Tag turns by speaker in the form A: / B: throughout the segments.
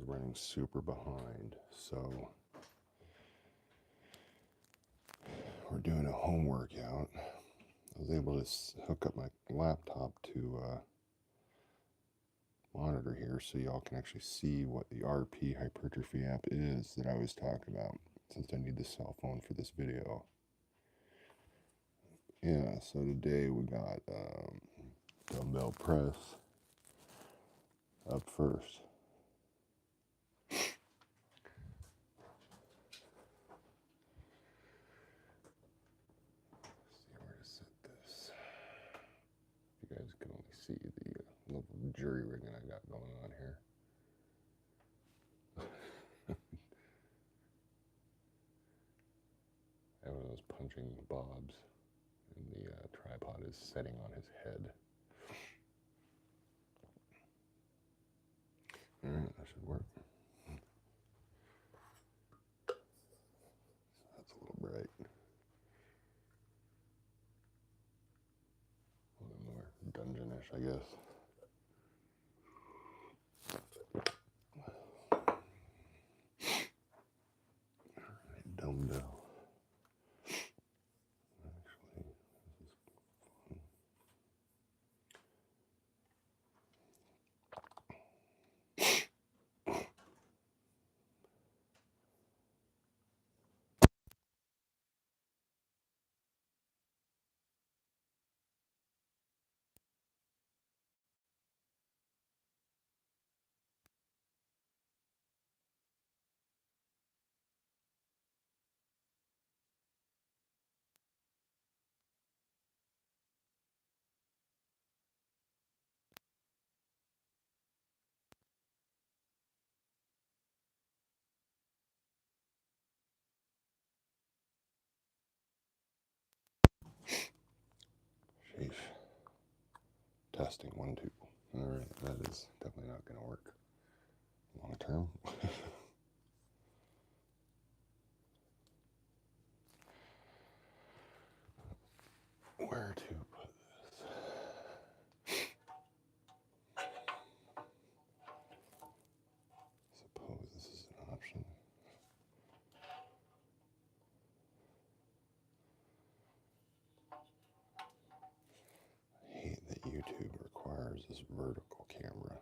A: running super behind, so we're doing a home workout. I was able to hook up my laptop to monitor here so y'all can actually see what the RP Hypertrophy app is that I was talking about, since I need the cell phone for this video. Yeah, so today we got dumbbell press up first. You guys can only see the little jury rigging I got going on here. I have one of those punching bobs, and the tripod is setting on his head. Alright, that should work. That's a little bright. A little more dungeonish, I guess. Alright, dumbbell. Actually, this is fun. Sheesh. Testing 1, 2. Alright, that is definitely not going to work long term. Where to put this? Suppose this is an option. I hate that YouTube requires this vertical camera.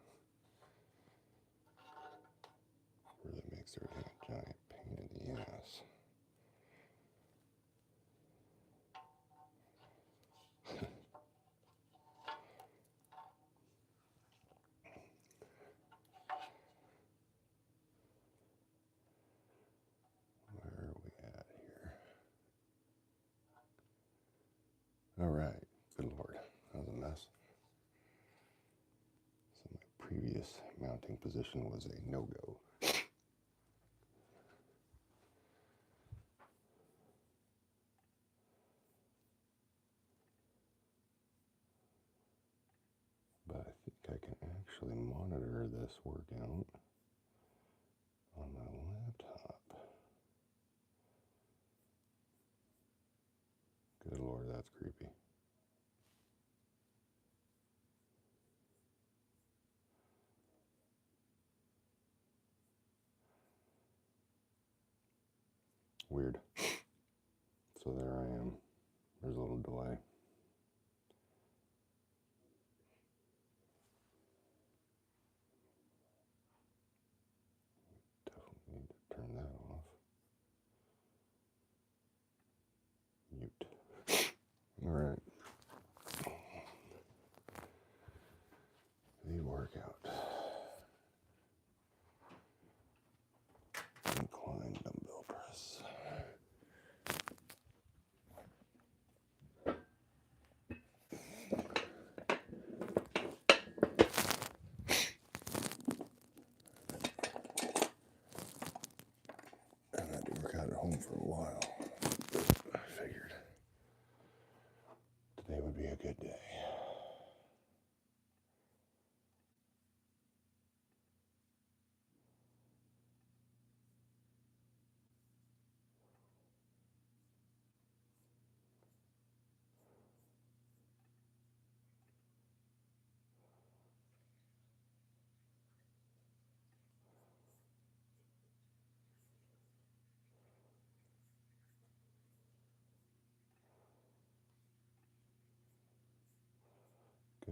A: Really makes everything a giant pain in the ass. Where are we at here? Alright, good lord, that was a mess. So my previous mounting position was a no-go. But I think I can actually monitor this workout on my laptop. Good lord, that's creepy. Weird. So there I am. There's a little delay. Definitely need to turn that off. Mute. Alright. The workout. Incline dumbbell press.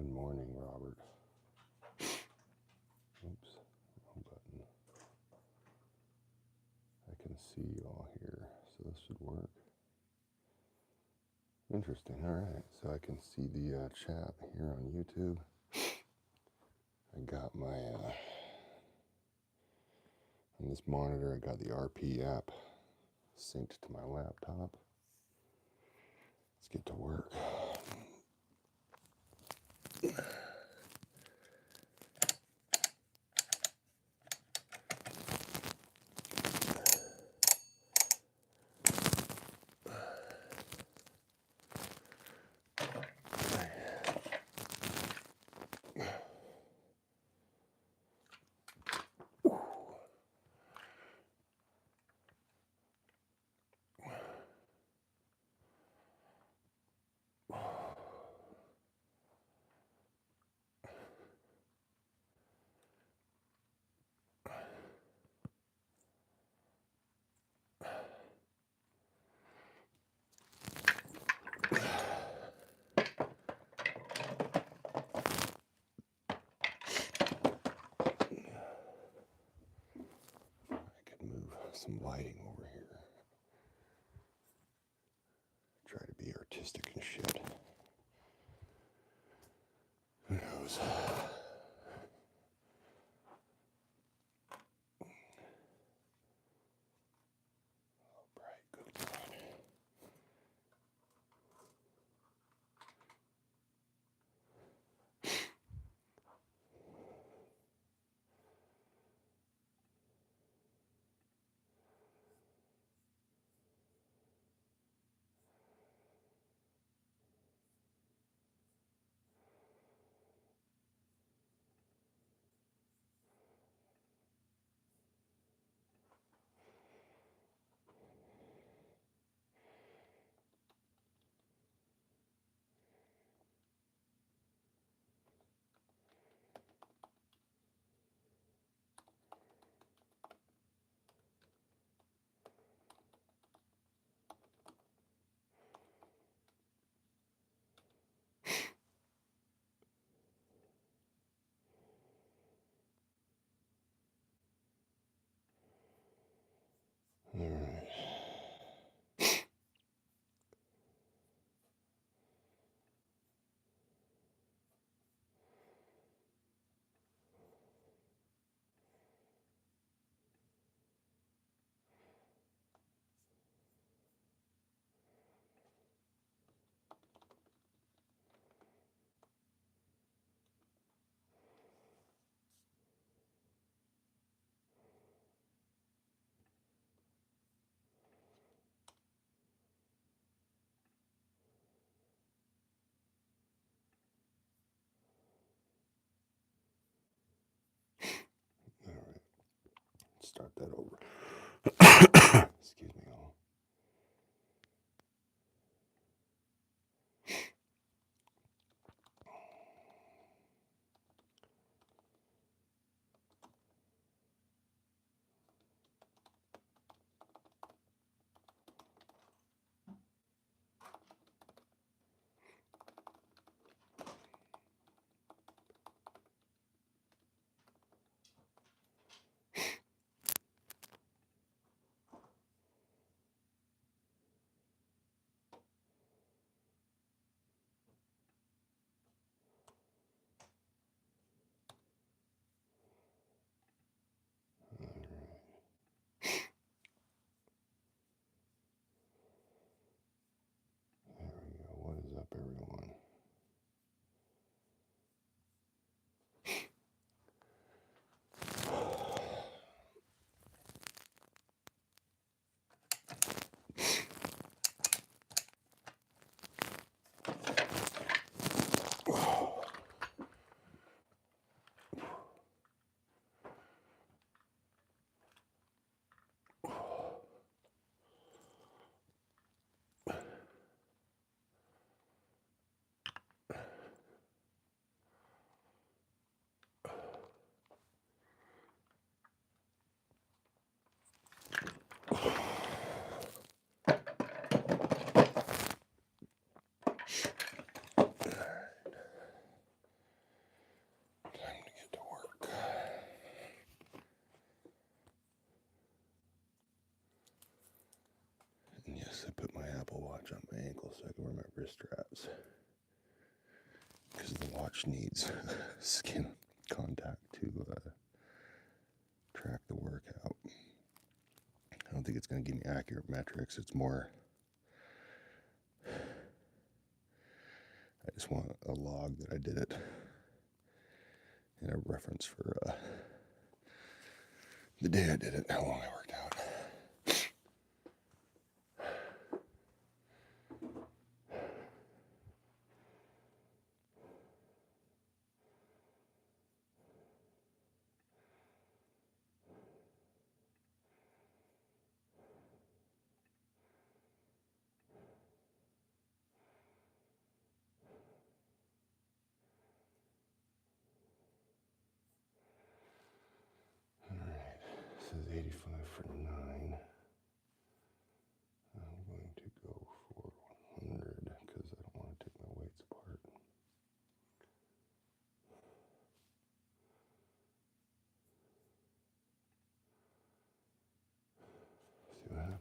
A: Good morning, Robert. Oops, wrong button. I can see you all here, so this should work. Interesting. All right, so I can see the chat here on YouTube. I got my on this monitor. I got the RP app synced to my laptop. Let's get to work. Some lighting over here. Try to be artistic and shit. Who knows? Oh, bright, good God. All right. All right. Let's start that over. Excuse me, all. Apple Watch on my ankle so I can wear my wrist straps. Because the watch needs skin contact to track the workout. I don't think it's going to give me accurate metrics. It's more, I just want a log that I did it and a reference for the day I did it, how long I worked out. This is 85 for 9. I'm going to go for 100 because I don't want to take my weights apart. See what happens.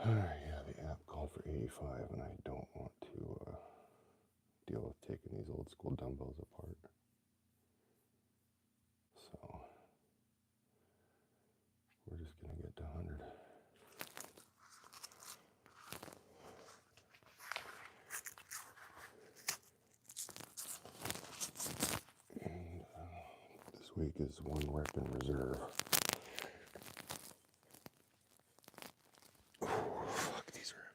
A: Yeah, the app called for 85, and I don't want to deal with taking these old school dumbbells apart. So we're just going to get to 100. And this week is 1 rep in reserve. Fuck, these are heavy.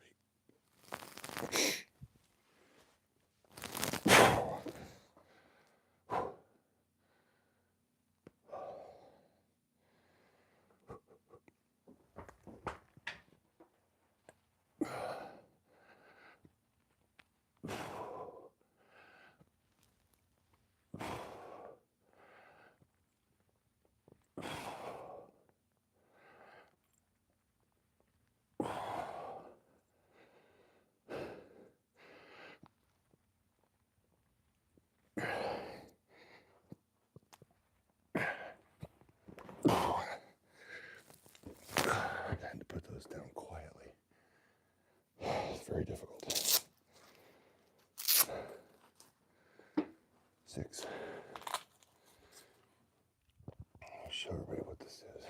A: I had to put those down quietly. It's very difficult. 6. I'll show everybody what this is.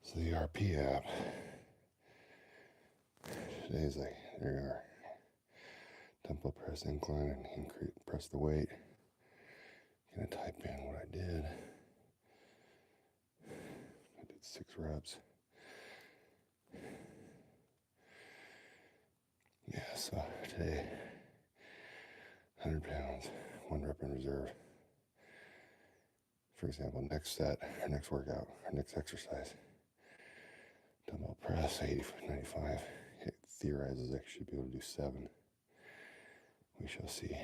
A: So the RP app, today's like, there you are. Dumbbell press incline and press the weight. I'm gonna type in what I did. I did 6 reps. Yeah, so today, 100 pounds, 1 rep in reserve. For example, next set, our next workout, our next exercise. Dumbbell press, 95. It theorizes I should be able to do 7. We shall see.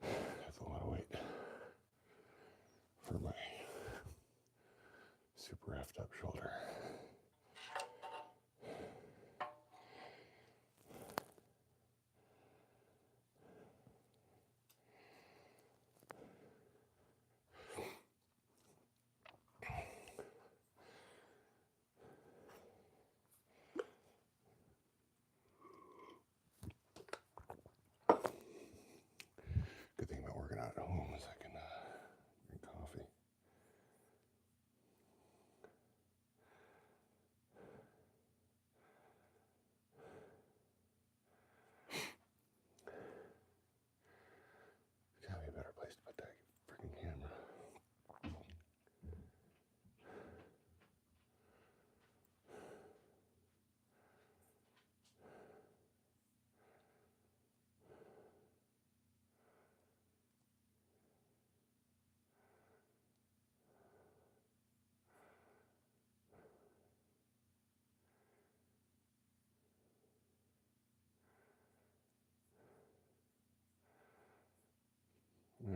A: That's a lot of weight for my super effed up shoulder. Good thing about working out at home is I can drink coffee.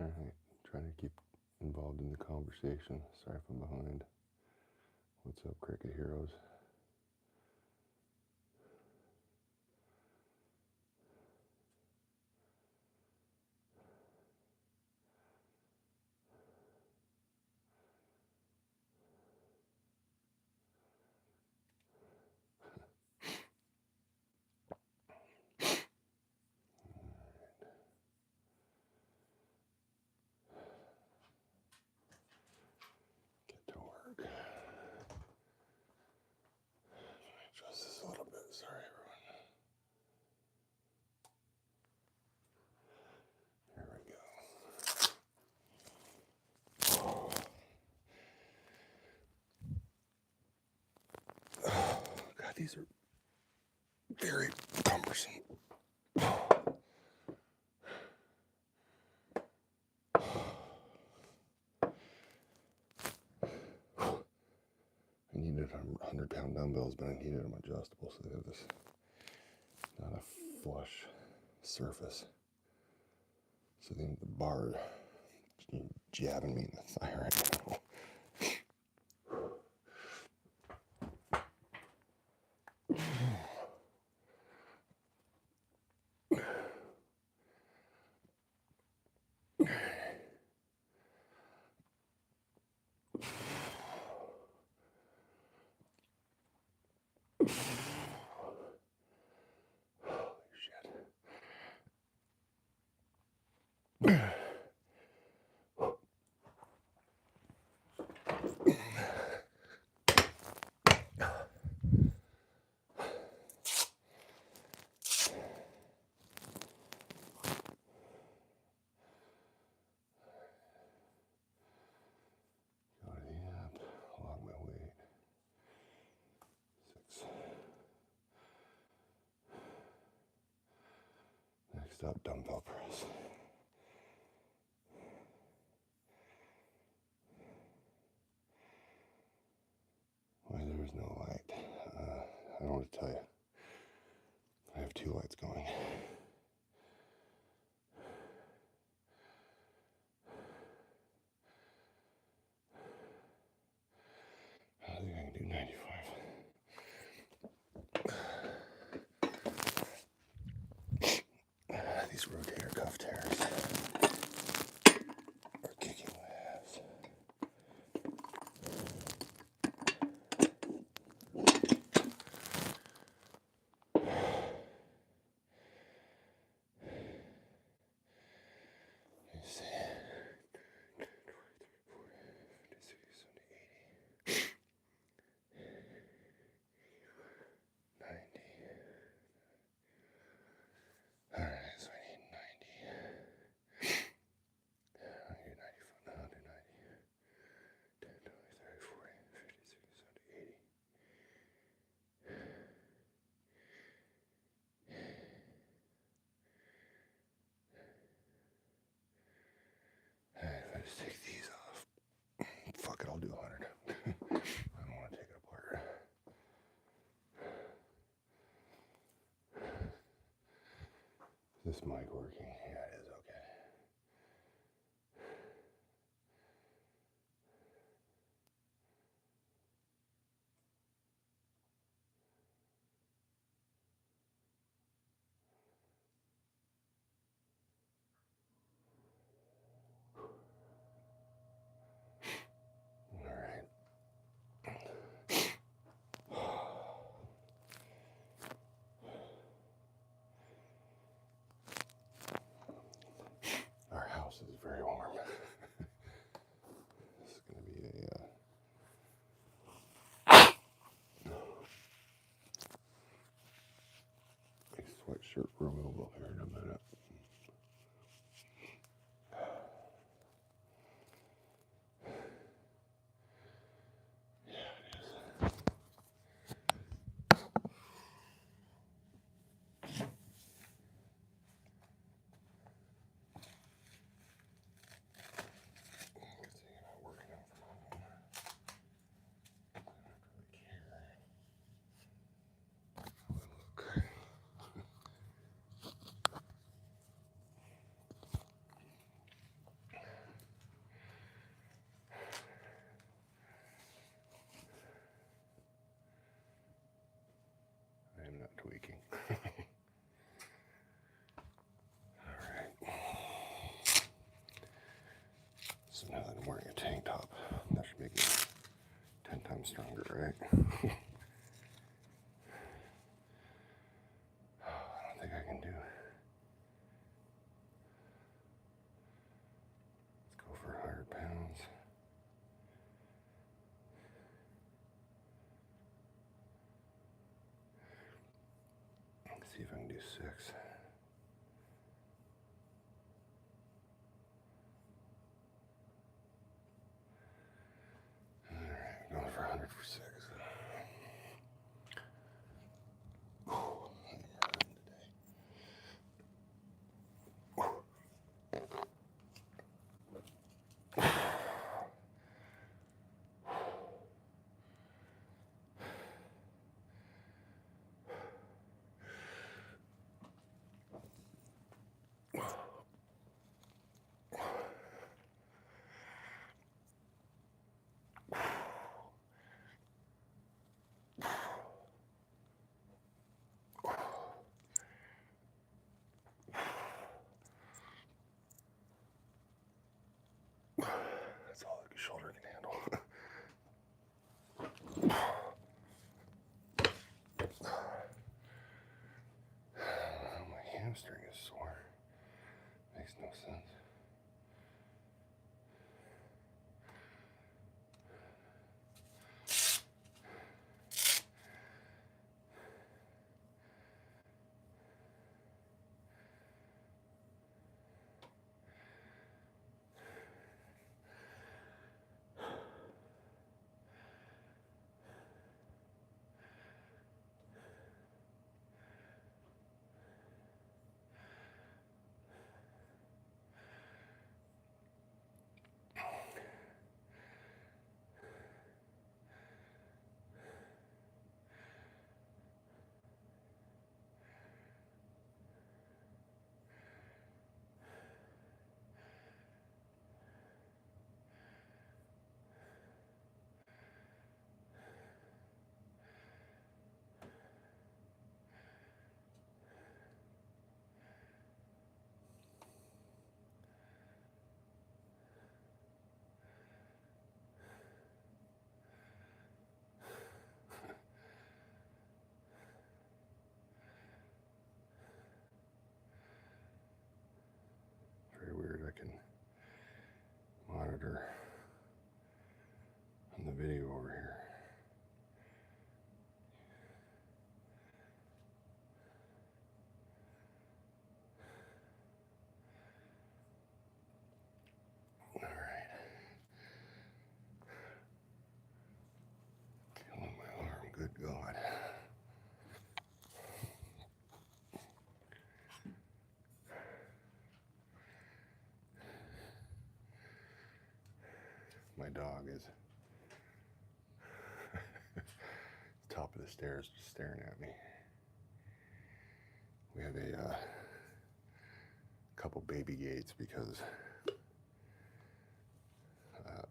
A: Alright, trying to keep involved in the conversation. Sorry if I'm behind. What's up, Cricket Heroes? Get to work. Adjust this a little bit. Sorry, everyone. Here we go. Oh, God, these are very cumbersome. I needed 100-pound dumbbells, but I needed them adjustable so they have this, not a flush surface. So then the bar jabbing me in the thigh right now. Log my weight. 6. Next up, dumbbell press. Why there is no light? I don't want to tell you. I have 2 lights going. I think I can do 95. These rotator cuff tears are kicking my ass. Let's see. 90. Alright, so I need 90. I need 95. No, I'll do 90. 10, 20, 30, 40, 50, 60, 70, 80. Alright, if I just take these off, fuck it, I'll do 100. I don't want to take it apart. Is this mic working? Yeah, it is. Okay. Our house is very warm. This is going to be a sweatshirt removal here in a minute. stronger, right? I don't think I can do it. Let's go for 100 pounds. Let's see if I can do 6. All right, going for 100 for 6. That's all the shoulder can handle. My hamstring is sore. Makes no sense. Very weird. I can monitor on the video over here. All right. Killing my arm. Good God. My dog is top of the stairs just staring at me. We have a couple baby gates because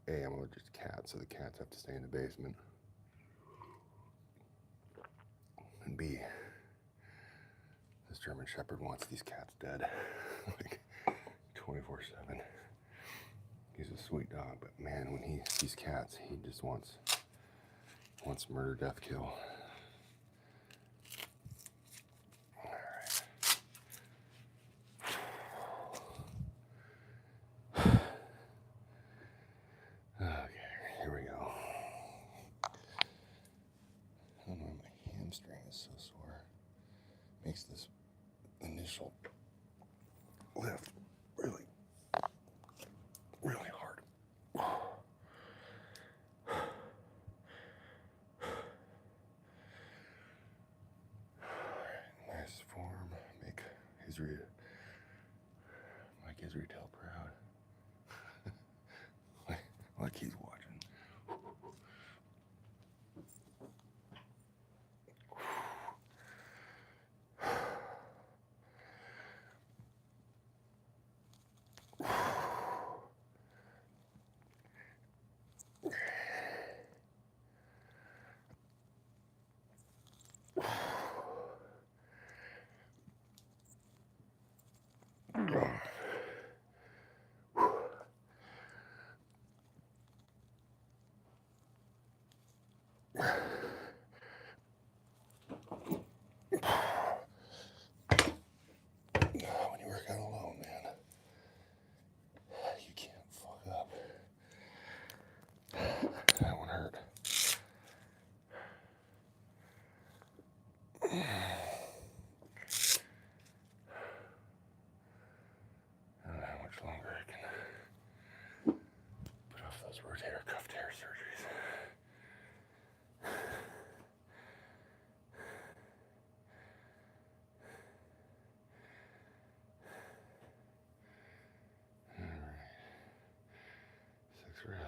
A: A, I'm allergic to cats, so the cats have to stay in the basement. And B, this German Shepherd wants these cats dead, like 24/7. He's a sweet dog, but man, when he sees cats, he just wants murder, death, kill. All right. Okay, here we go. I don't know why my hamstring is so sore. Makes this initial lift really hard. Nice form. Make his retail proud. like he's watching.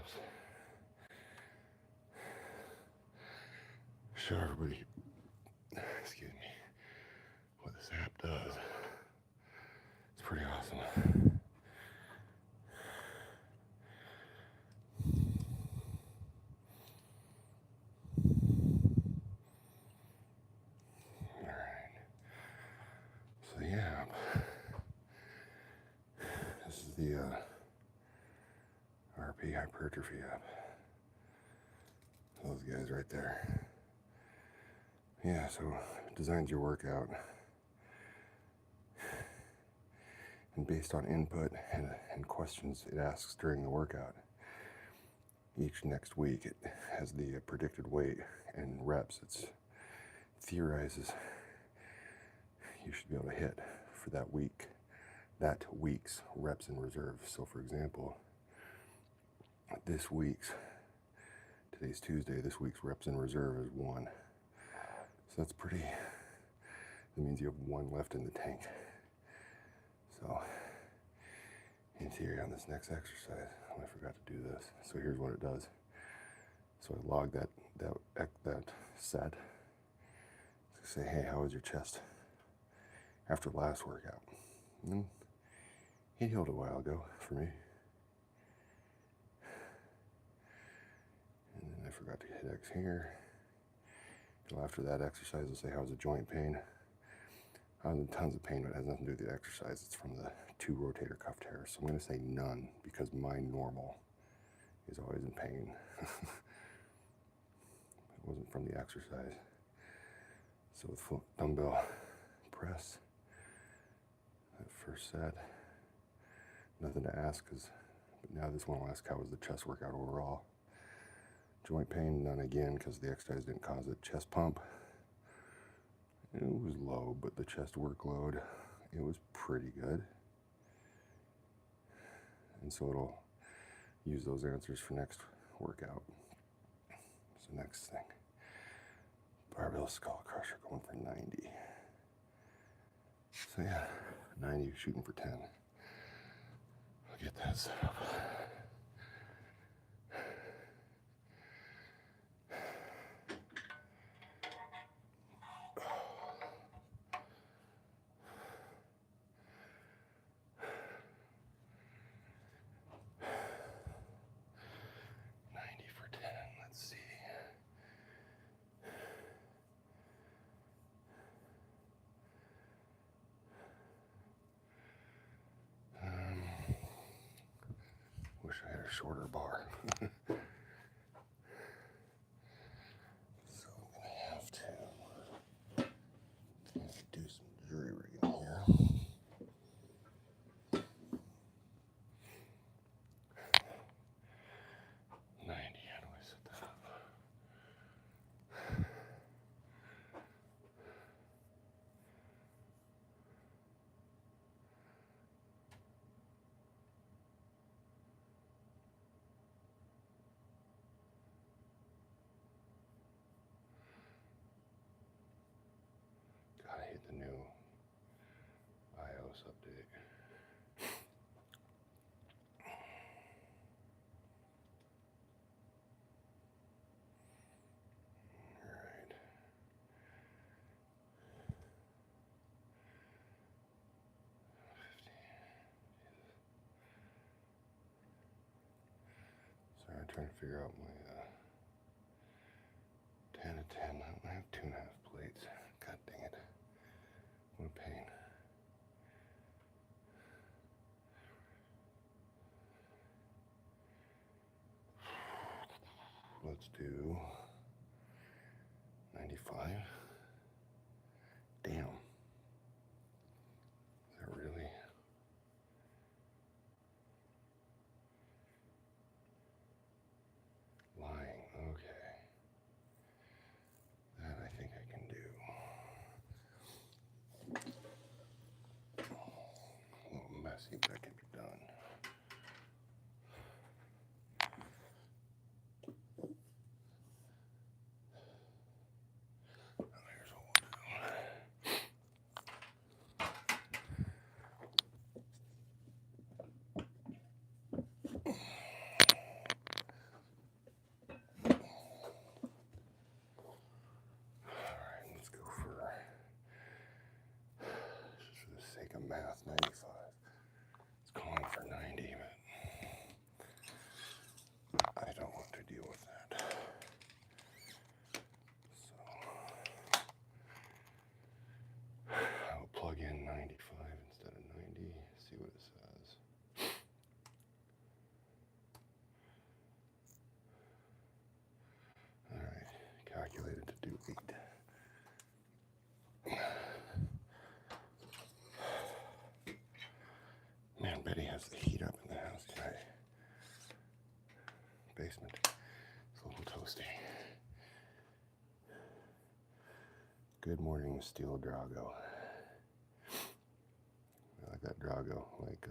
A: abs. Show everybody, excuse me, what this app does. It's pretty awesome. Alright. So the app, this is the RP Hypertrophy app. Those guys right there. Yeah, so it designs your workout. And based on input and questions it asks during the workout, each next week it has the predicted weight and reps. It theorizes you should be able to hit for that week's reps in reserve. So for example, today's Tuesday, this week's reps in reserve is 1. So that's pretty, that means you have 1 left in the tank. So, in theory on this next exercise, I forgot to do this. So here's what it does. So I log that set. So say, hey, how was your chest after last workout? And it healed a while ago for me. And then I forgot to hit X here. So after that exercise, I'll say, how's the joint pain? I was in tons of pain, but it has nothing to do with the exercise. It's from the 2 rotator cuff tears. So I'm going to say none, because my normal is always in pain. It wasn't from the exercise. So with dumbbell press, that first set, nothing to ask, but now this one will ask, how was the chest workout overall? Joint pain, none again, because the exercise didn't cause it. Chest pump, it was low, but the chest workload, it was pretty good. And so it'll use those answers for next workout. So next thing, barbell skull crusher going for 90. So yeah, 90 shooting for 10. I'll get that set up. Wish I had a shorter bar. So I'm going to have to do some jury rigging here. 90, how do I set that up? Gotta hit the new iOS update. Alright. Sorry, I'm trying to figure out my 10 to 10. I don't have 2.5 plates. God dang it. What a pain. Let's do 95. Damn. Is that really? Lying. Okay. That I think I can do. A little messy, but that can be done. Good morning, Steel Drago. I like that Drago, like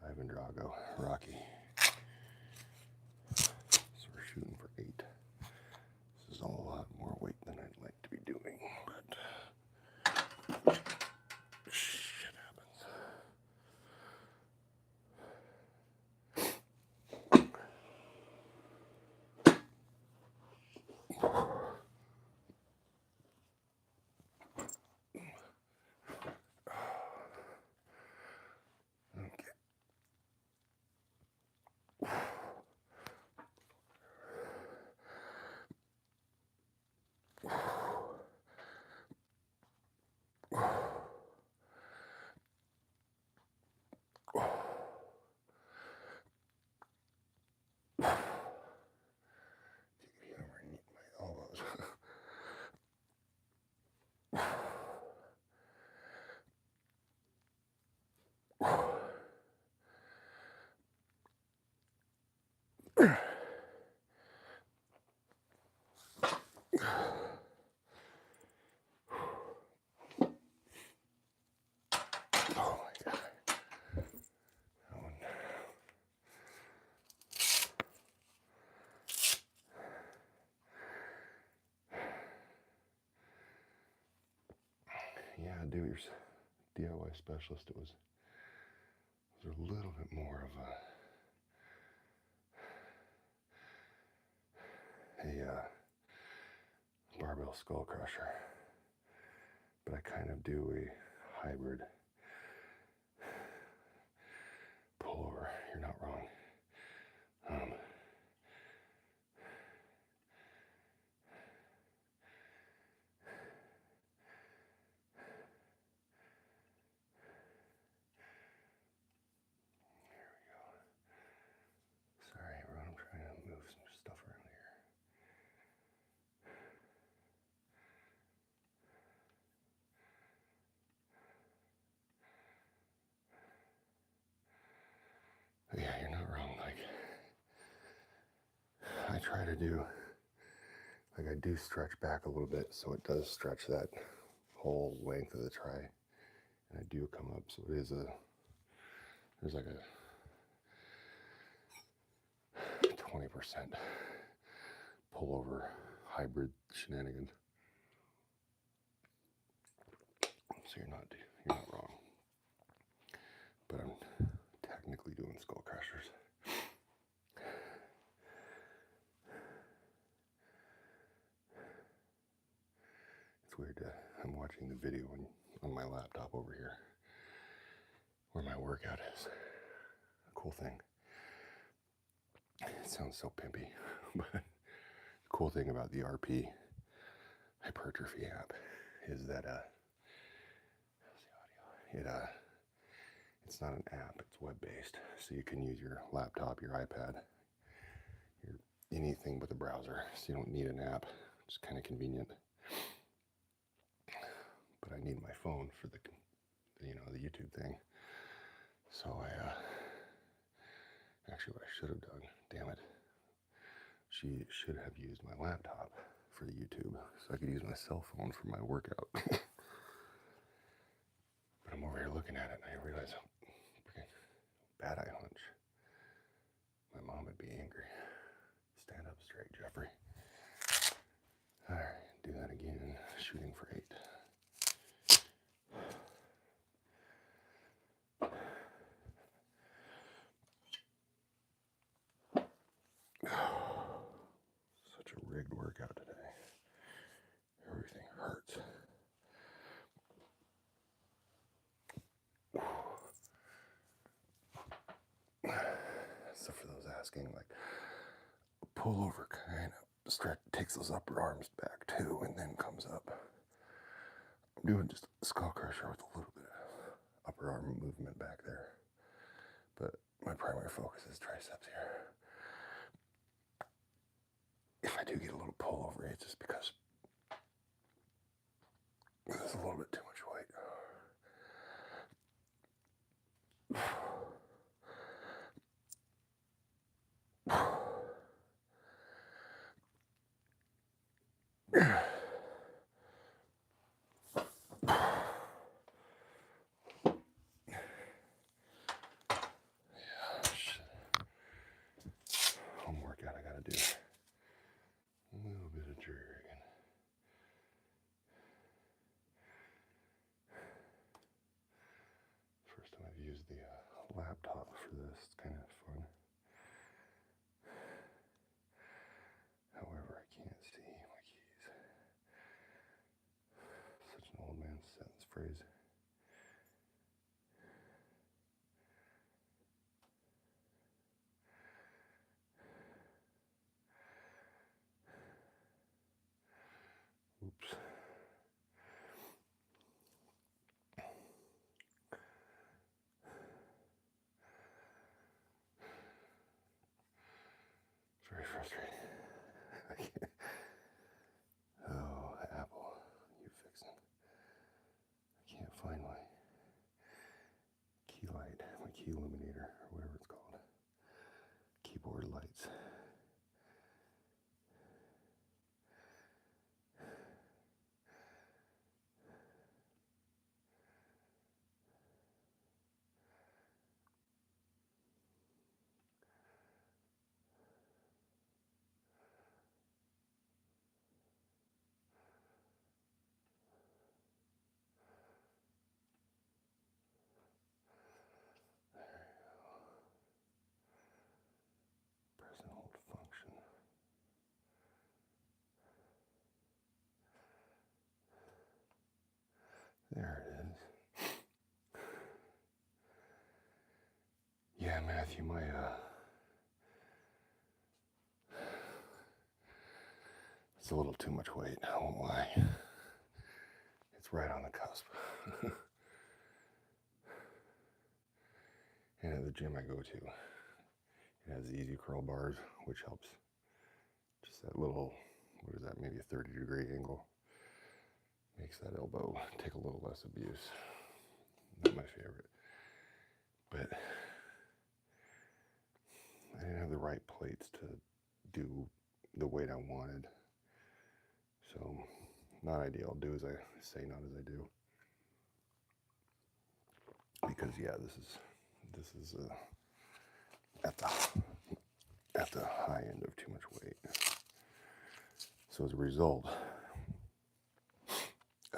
A: Ivan Drago, Rocky. So we're shooting for 8. This is a lot more weight than I'd like to be doing, but shit happens. Oh my God. That one. Yeah, DIY specialist, it was a little bit more of a barbell skull crusher, but I kind of do a hybrid pullover. You're not wrong. Sorry, everyone, I'm trying to move some stuff around here. But yeah, you're not wrong. Like, I try to do, like, I do stretch back a little bit, so it does stretch that whole length of the tri, and I do come up, so it is there's like a 20% pullover hybrid shenanigans. So you're not wrong. But I'm technically doing skull crushers. It's weird. I'm watching the video on my laptop over here, where my workout is. A cool thing. It sounds so pimpy, but the cool thing about the RP Hypertrophy app is that it's not an app, it's web-based, so you can use your laptop, your iPad, your anything but the browser, so you don't need an app. It's kind of convenient. But I need my phone for the YouTube thing. So actually what I should have done, damn it, she should have used my laptop for the YouTube, so I could use my cell phone for my workout. But I'm over here looking at it, and I realize how freaking bad I hunch. My mom would be angry. Stand up straight, Jeffrey. All right, do that again. Shooting for 8. Such a rigged workout today. Everything hurts. So for those asking, like, pullover kind of stretch takes those upper arms back too, and then comes up. I'm doing just a skull crusher with a little bit of upper arm movement back there, but my primary focus is triceps here. If I do get a little pullover, it's just because there's a little bit too much weight. the laptop for this. It's kind of fun. However, I can't see my keys. Such an old man sentence phrase. Oops. Very frustrating. I can't. Oh, Apple, you fixing. I can't find my key light, my key illuminator, or whatever it's called. Keyboard lights. Press and hold function. There it is. Yeah, Matthew, my it's a little too much weight, I won't lie. It's right on the cusp. And at the gym I go to, it has easy curl bars, which helps. Just that little, what is that, maybe a 30-degree angle. Makes that elbow take a little less abuse. Not my favorite. But I didn't have the right plates to do the weight I wanted. So, not ideal. Do as I say, not as I do. Because yeah, this is at the high end of too much weight. So as a result,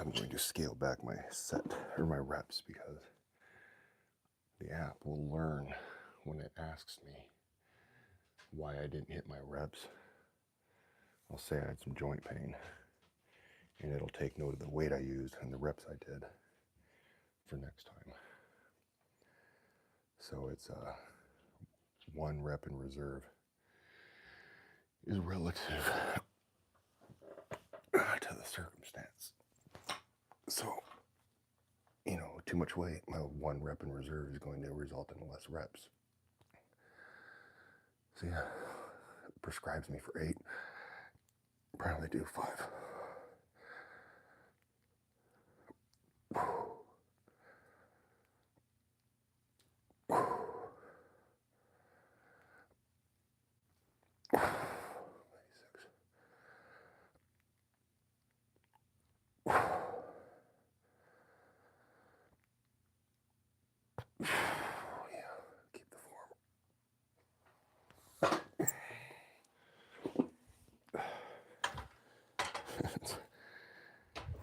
A: I'm going to scale back my set or my reps because the app will learn when it asks me why I didn't hit my reps. I'll say I had some joint pain, and it'll take note of the weight I used and the reps I did for next time. So it's 1 rep in reserve is relative to the circumstance. So, too much weight, my 1 rep in reserve is going to result in less reps. So yeah, it prescribes me for 8. Probably do 5.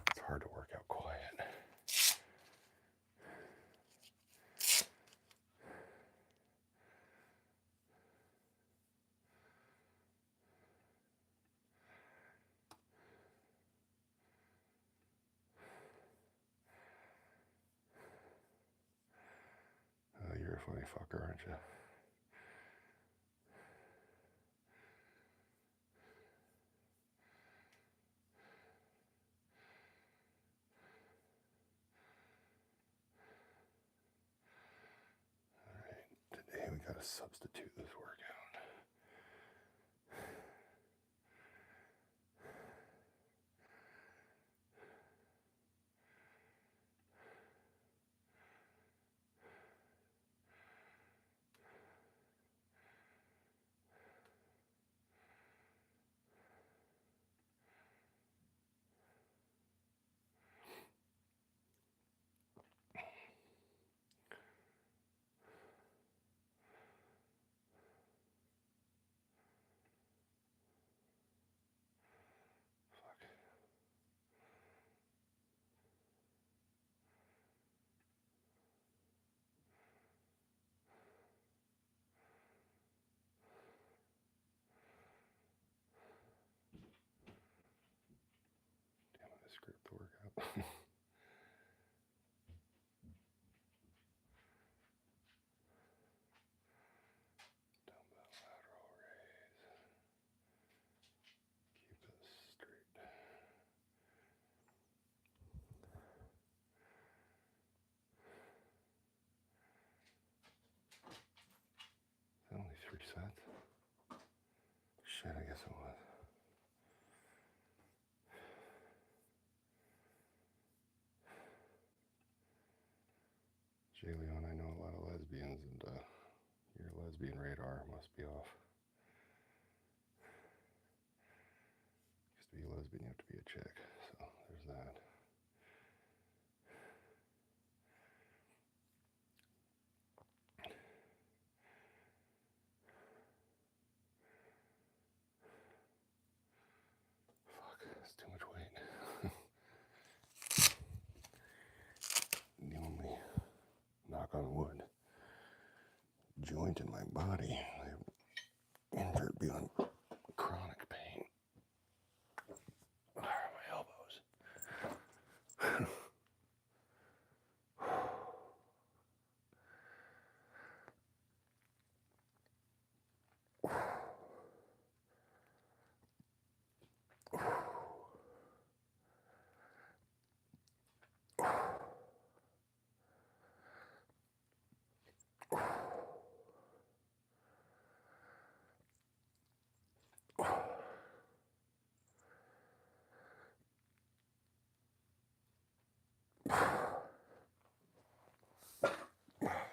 A: It's hard to work out quiet. You're a funny fucker, aren't you? Today we gotta substitute this workout. workout. Dumbbell lateral raise. Keep this straight. Is that only 3 sets? Shit, I guess it was. Jay Leon, I know a lot of lesbians, and your lesbian radar must be off. Because to be a lesbian, you have to be a chick. So there's that. Fuck, that's too much weight. The only, knock on wood, joint in my body I'm injured beyond chronic pain are my elbows.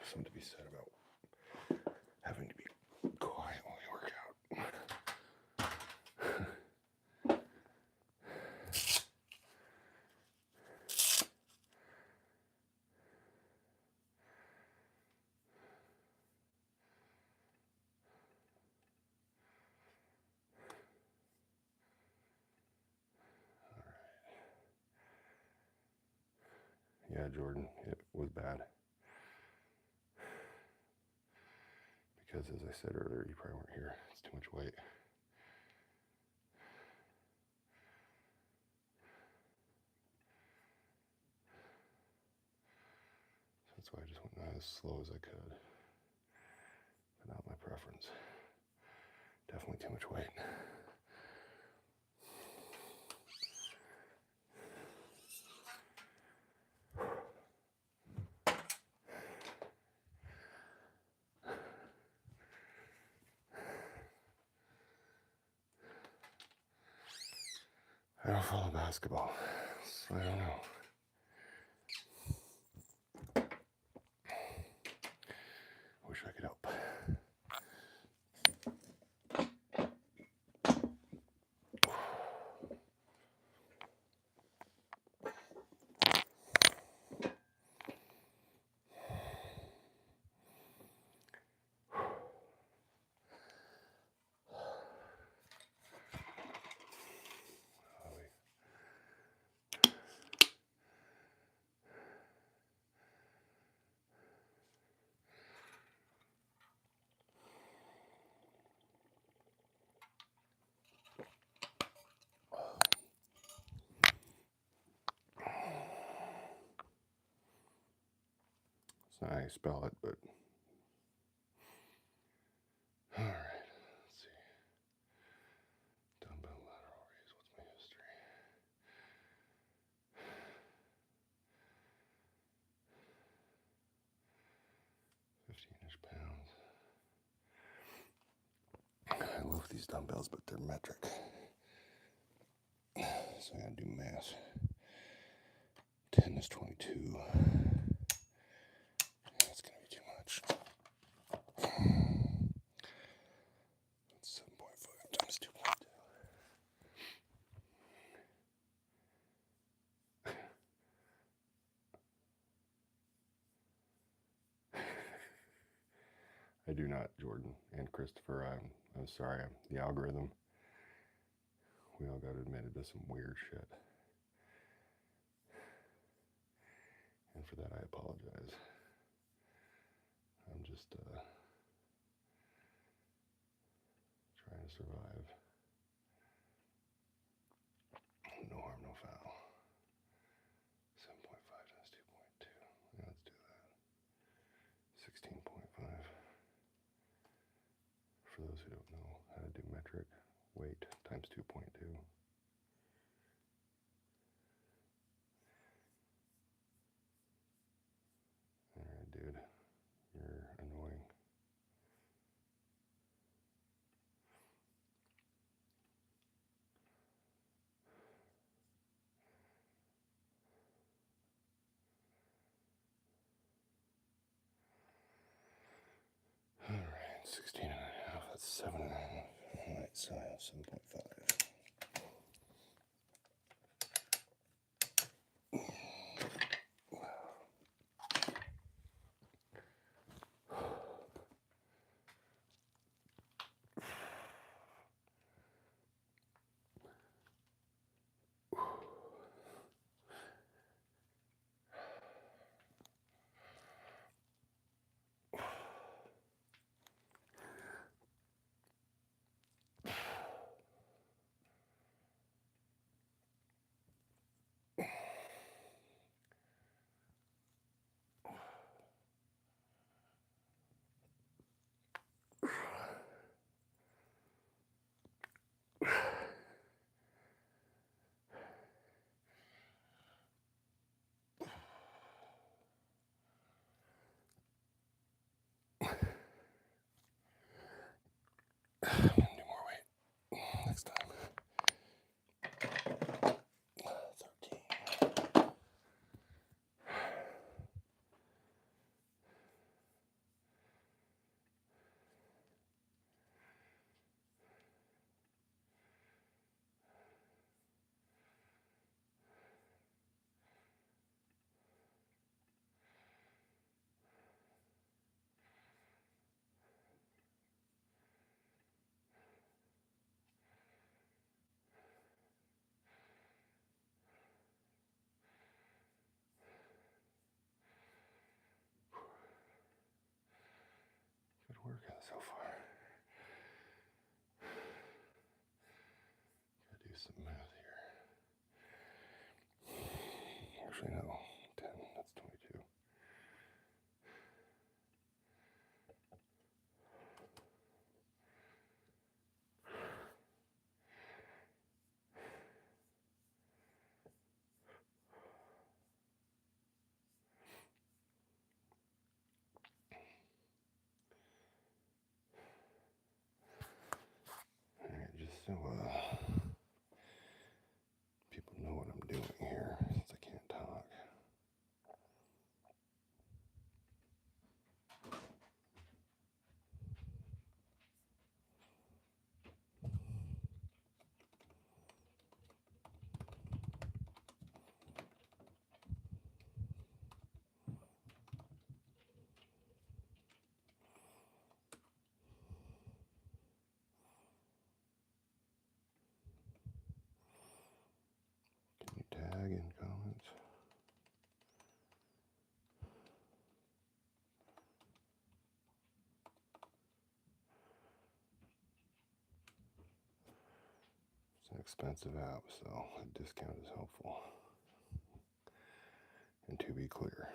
A: Something to be said about having to be quiet while you work out. Yeah, Jordan, it was bad. Because as I said earlier, you probably weren't here. It's too much weight. So that's why I just went as slow as I could. But not my preference. Definitely too much weight. I don't follow basketball, so I don't know. Wish I could help. It's not how you spell it, but all right. Let's see. Dumbbell lateral raise. What's my history? 15-inch pounds. I love these dumbbells, but they're metric. So I gotta do math. 10 is 22. That's gonna be too much. That's 7.5 times 2.2. I do not, Jordan and Christopher. I'm sorry. The algorithm. We all got admitted to some weird shit. And for that, I apologize. I'm just trying to survive. No harm, no foul. for those who don't know how to do metric, weight times 2.2. Alright, dude, you're annoying. Alright, 16 and a half, that's 7 and a half. Alright, so I have 7.5. I'm gonna do more weight next time. 13. Good workout so far. Gotta do some math here. Actually, no. 10, that's 22. Alright, just so people know what I'm doing here, since I can't talk. Can you tag in comments? It's an expensive app, so a discount is helpful. And to be clear,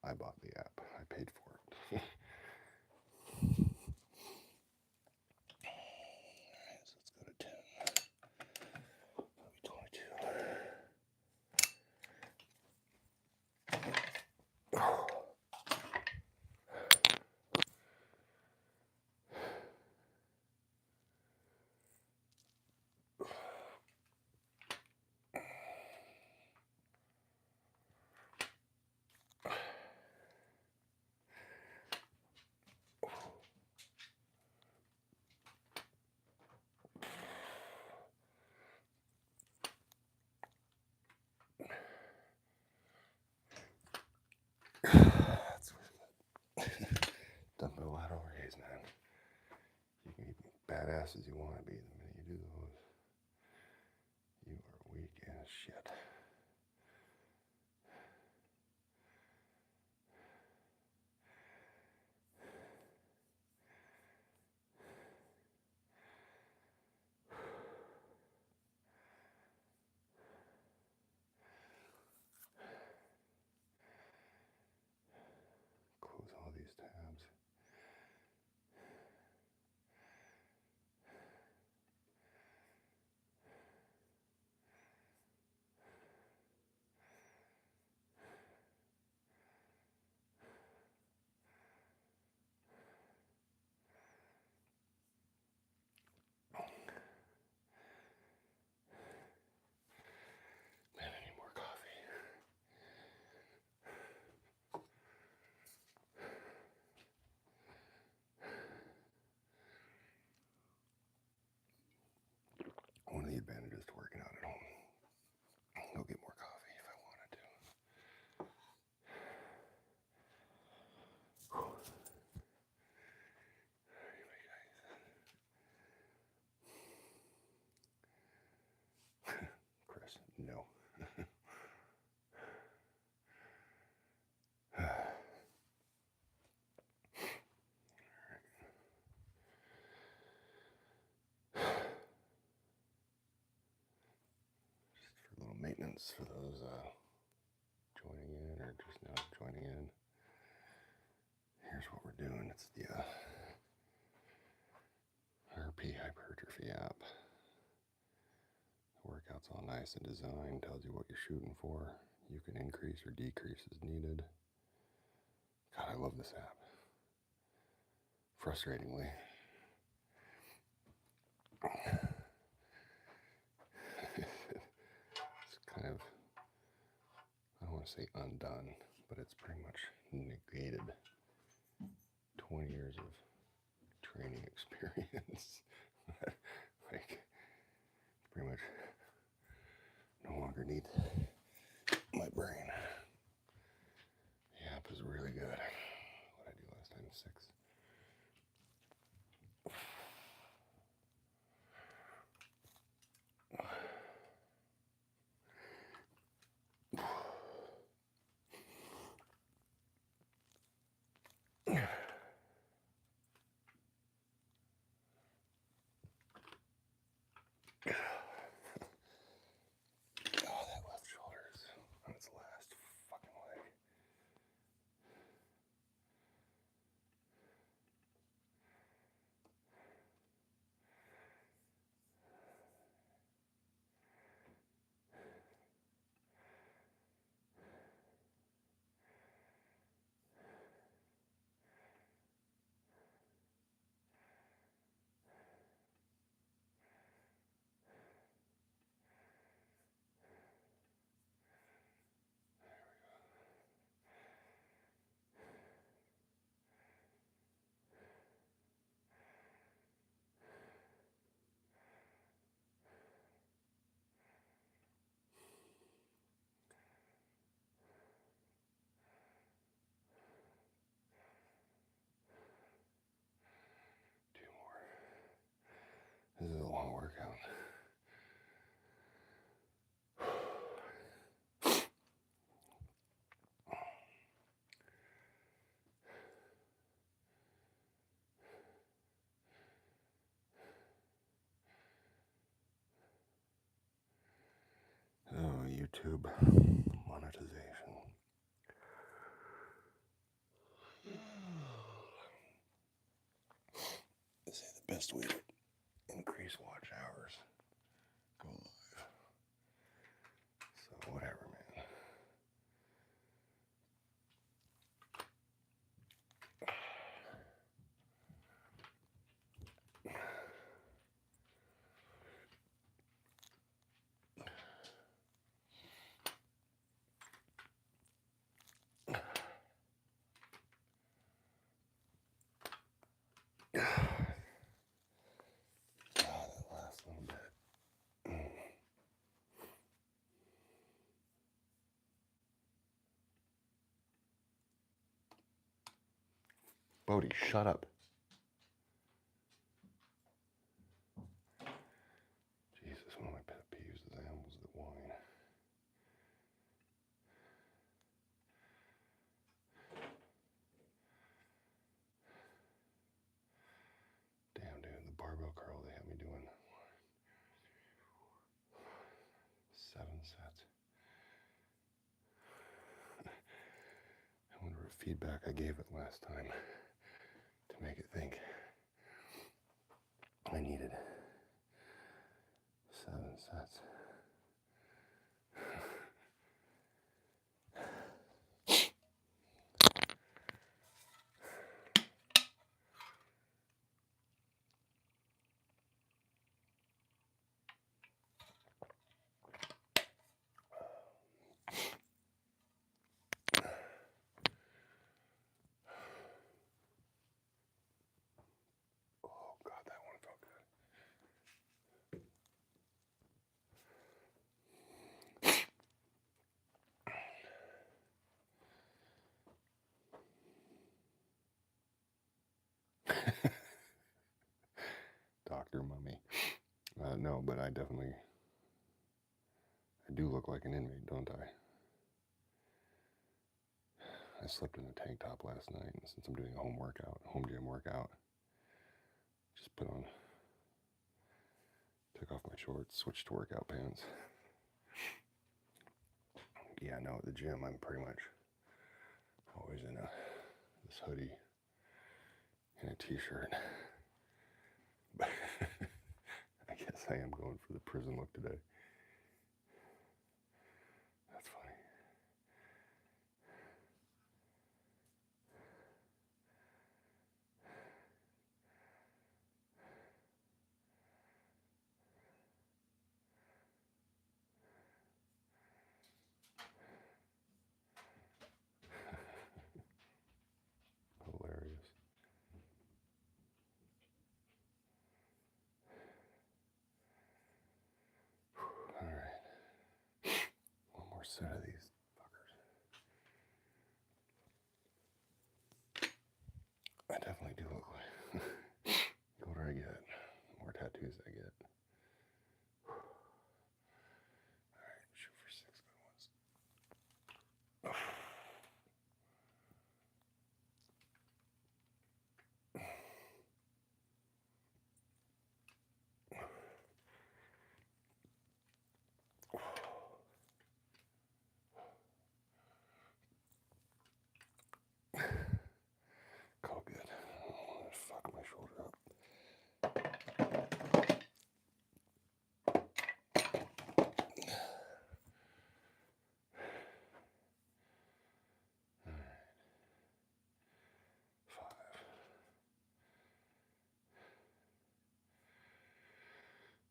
A: I bought the app. I paid for it. Alright, so let's go to 10. That'll be 22. That's dumbbell lateral raise, man. You can be badass as you want to be. The minute you do those, you are weak as shit. Close all these tabs. maintenance for those joining in or just now joining in. Here's what we're doing. It's the RP Hypertrophy app. The workout's all nice and designed, tells you what you're shooting for. You can increase or decrease as needed. God, I love this app. Frustratingly. It's kind of, I don't want to say undone, but it's pretty much negated 20 years of training experience. Like, pretty much no longer need my brain. The app is really good. What did I do last time? 6. Oh, that left shoulder is on its last fucking leg. This is a long workout. Oh, YouTube monetization. They say the best way to increase watch hours, go live. So whatever, man. That last little bit. Bodie, shut up. Jesus, one of my pet peeves is animals that whine. Damn, dude, the barbell curl they have me doing 7 sets. I wonder what feedback I gave it last time to make it think I needed 7 sets. Oh God, that one felt good. Dr. Mummy. No, but I do look like an inmate, don't I? I slept in a tank top last night, and since I'm doing a home gym workout, just took off my shorts, switched to workout pants. Yeah, no, at the gym, I'm pretty much always in this hoodie and a t-shirt. But I guess I am going for the prison look today. That's funny. Hilarious. All right. One more set of these fuckers. I definitely do look like the older I get, the more tattoos I get. All right, shoot for 6 good ones. Call good. Oh, fuck my shoulder up. All right.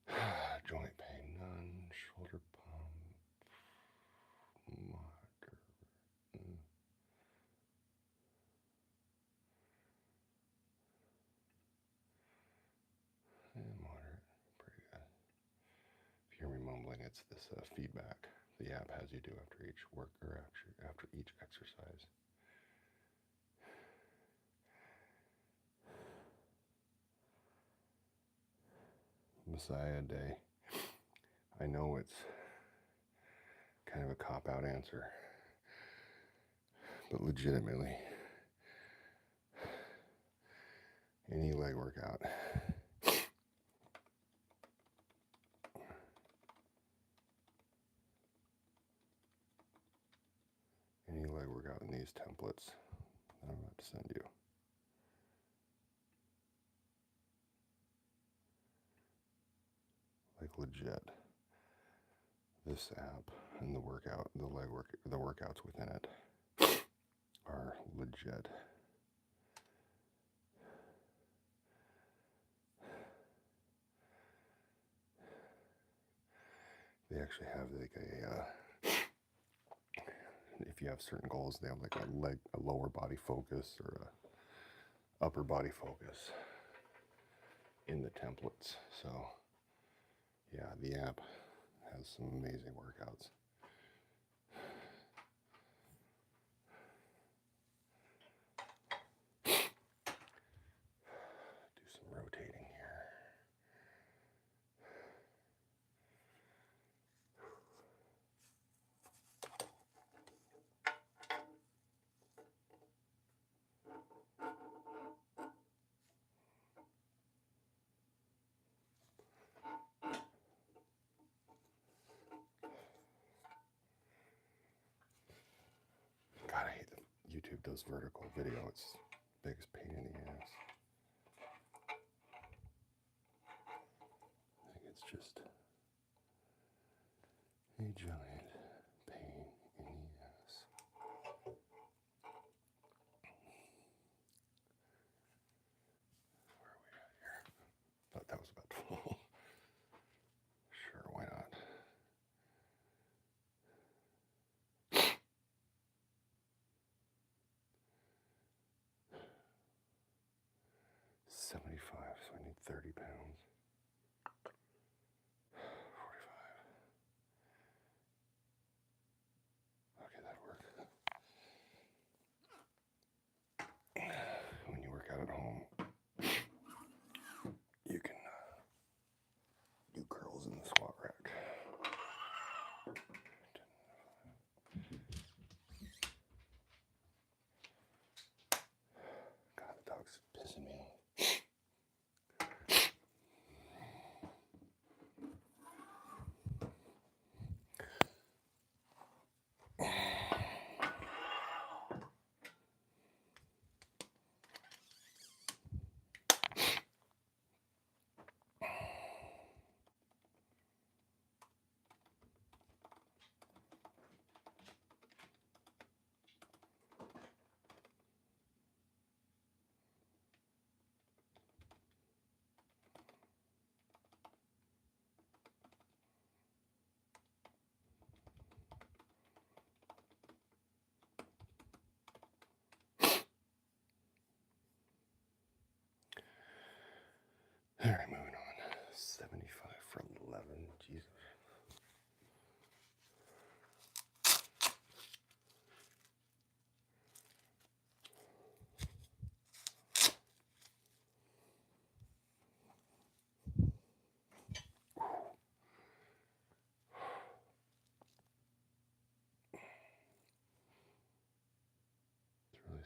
A: 5. Joint pain, none. Shoulder pump. Moderate. Moderate. Pretty good. If you hear me mumbling, it's this feedback the app has you do after each work or after each exercise. Messiah Day. I know it's kind of a cop-out answer, but legitimately, any leg workout in these templates that I'm about to send you. Like legit, this app and the workouts within it are legit. They actually have like if you have certain goals, they have like a lower body focus or a upper body focus in the templates. So yeah, the app has some amazing workouts. Do some rotating here. God, I hate that YouTube does vertical video. It's the biggest pain in the ass. I think it's just a giant pain in the ass. Where are we at here? Thought that was about to fall. Sure, why not? $75, so I need 30 pounds. 45.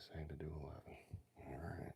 A: saying to do 11. All right.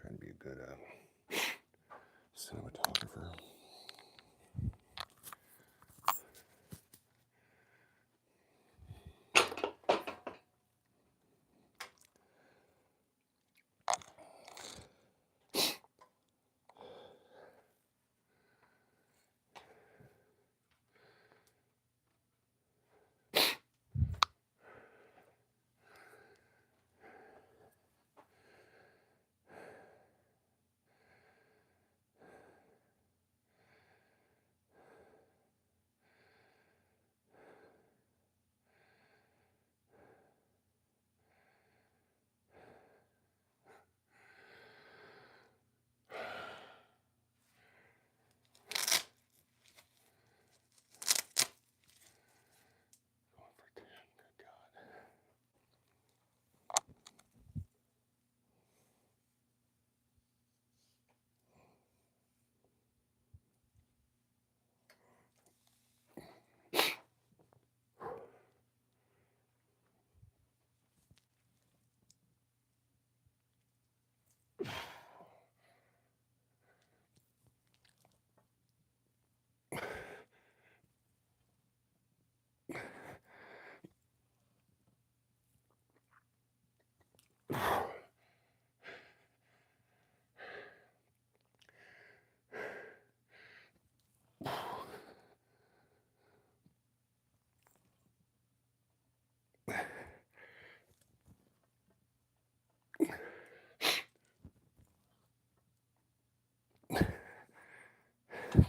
A: Trying to be a good cinematographer.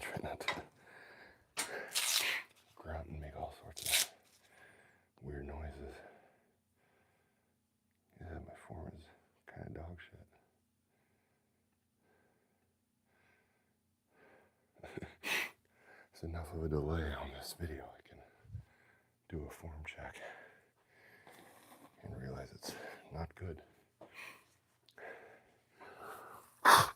A: Try not to grunt and make all sorts of weird noises. Yeah, my form is kind of dog shit. It's enough of a delay on this video. I can do a form check and realize it's not good. Let's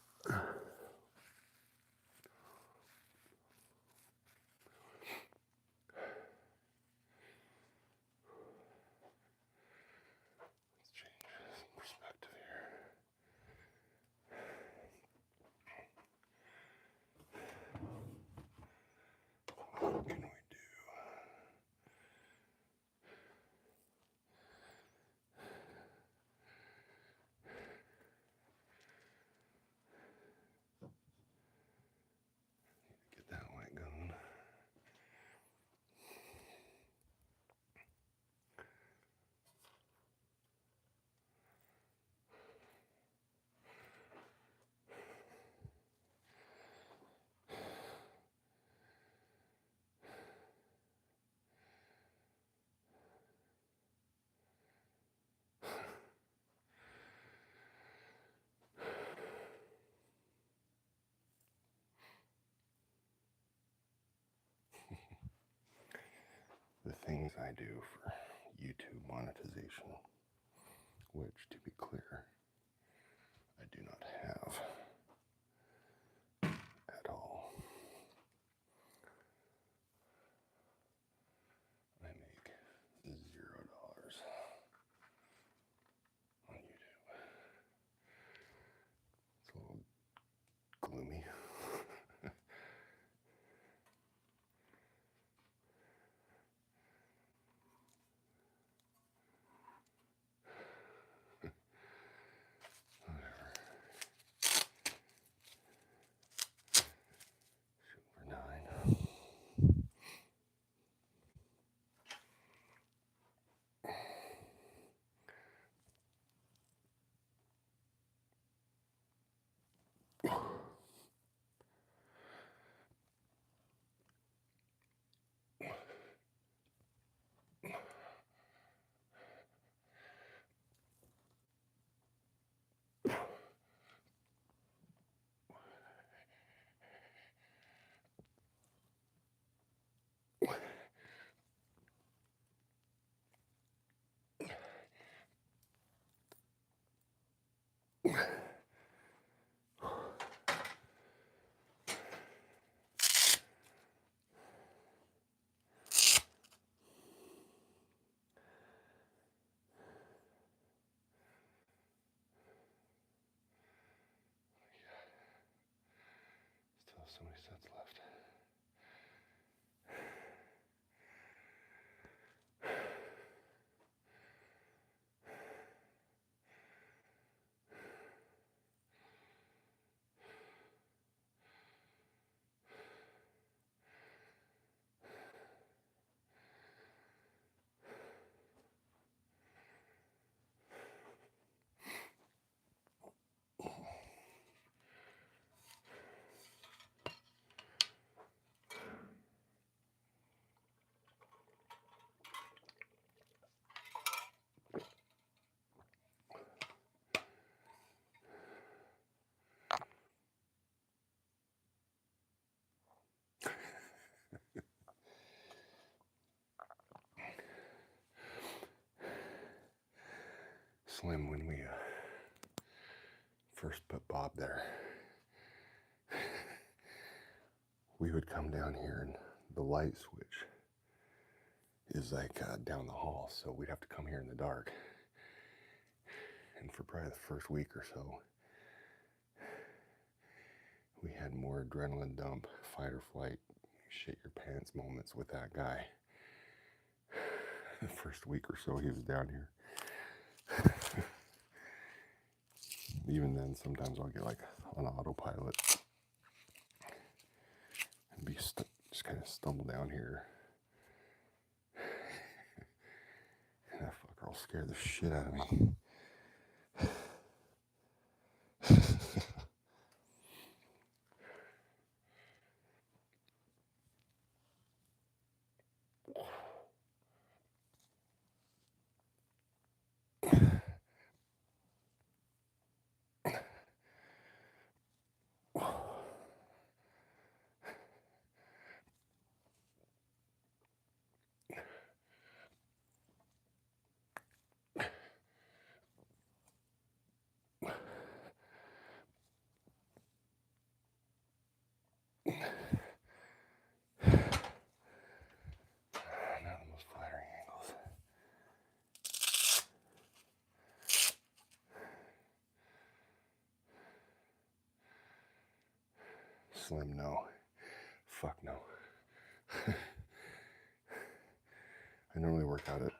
A: change some perspective here. What can we do? Get that light going. The things I do for YouTube monetization. which, to be clear, I do not have at all. I make $0 on YouTube. It's a little gloomy. Still so many sets left. Slim, when we first put Bob there, we would come down here and the light switch is like down the hall, so we'd have to come here in the dark. And for probably the first week or so, we had more adrenaline dump, fight or flight, shit your pants moments with that guy. The first week or so he was down here. Even then, sometimes I'll get like on autopilot and be just kind of stumble down here. And that fucker will scare the shit out of me. Not the most flattering angles. Slim, no. Fuck no. I normally work out at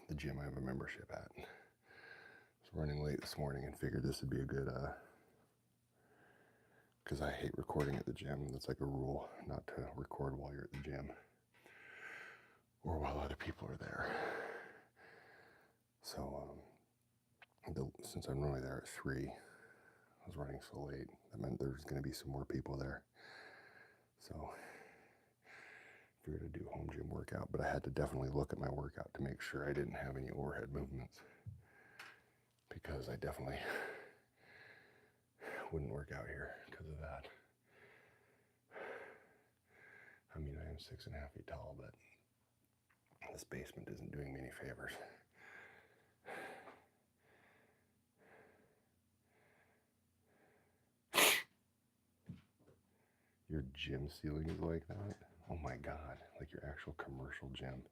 A: the gym I have a membership at. I was running late this morning and figured this would be a good, because I hate recording at the gym. That's like a rule, not to record while you're at the gym or while other people are there. So, since I'm normally there at 3, I was running so late. That meant there's going to be some more people there. So, figured I'd do a home gym workout, but I had to definitely look at my workout to make sure I didn't have any overhead movements, because I definitely wouldn't work out here because of that. I mean, I am 6.5 feet tall, but this basement isn't doing me any favors. Your gym ceiling is like that? Oh my God, like your actual commercial gym.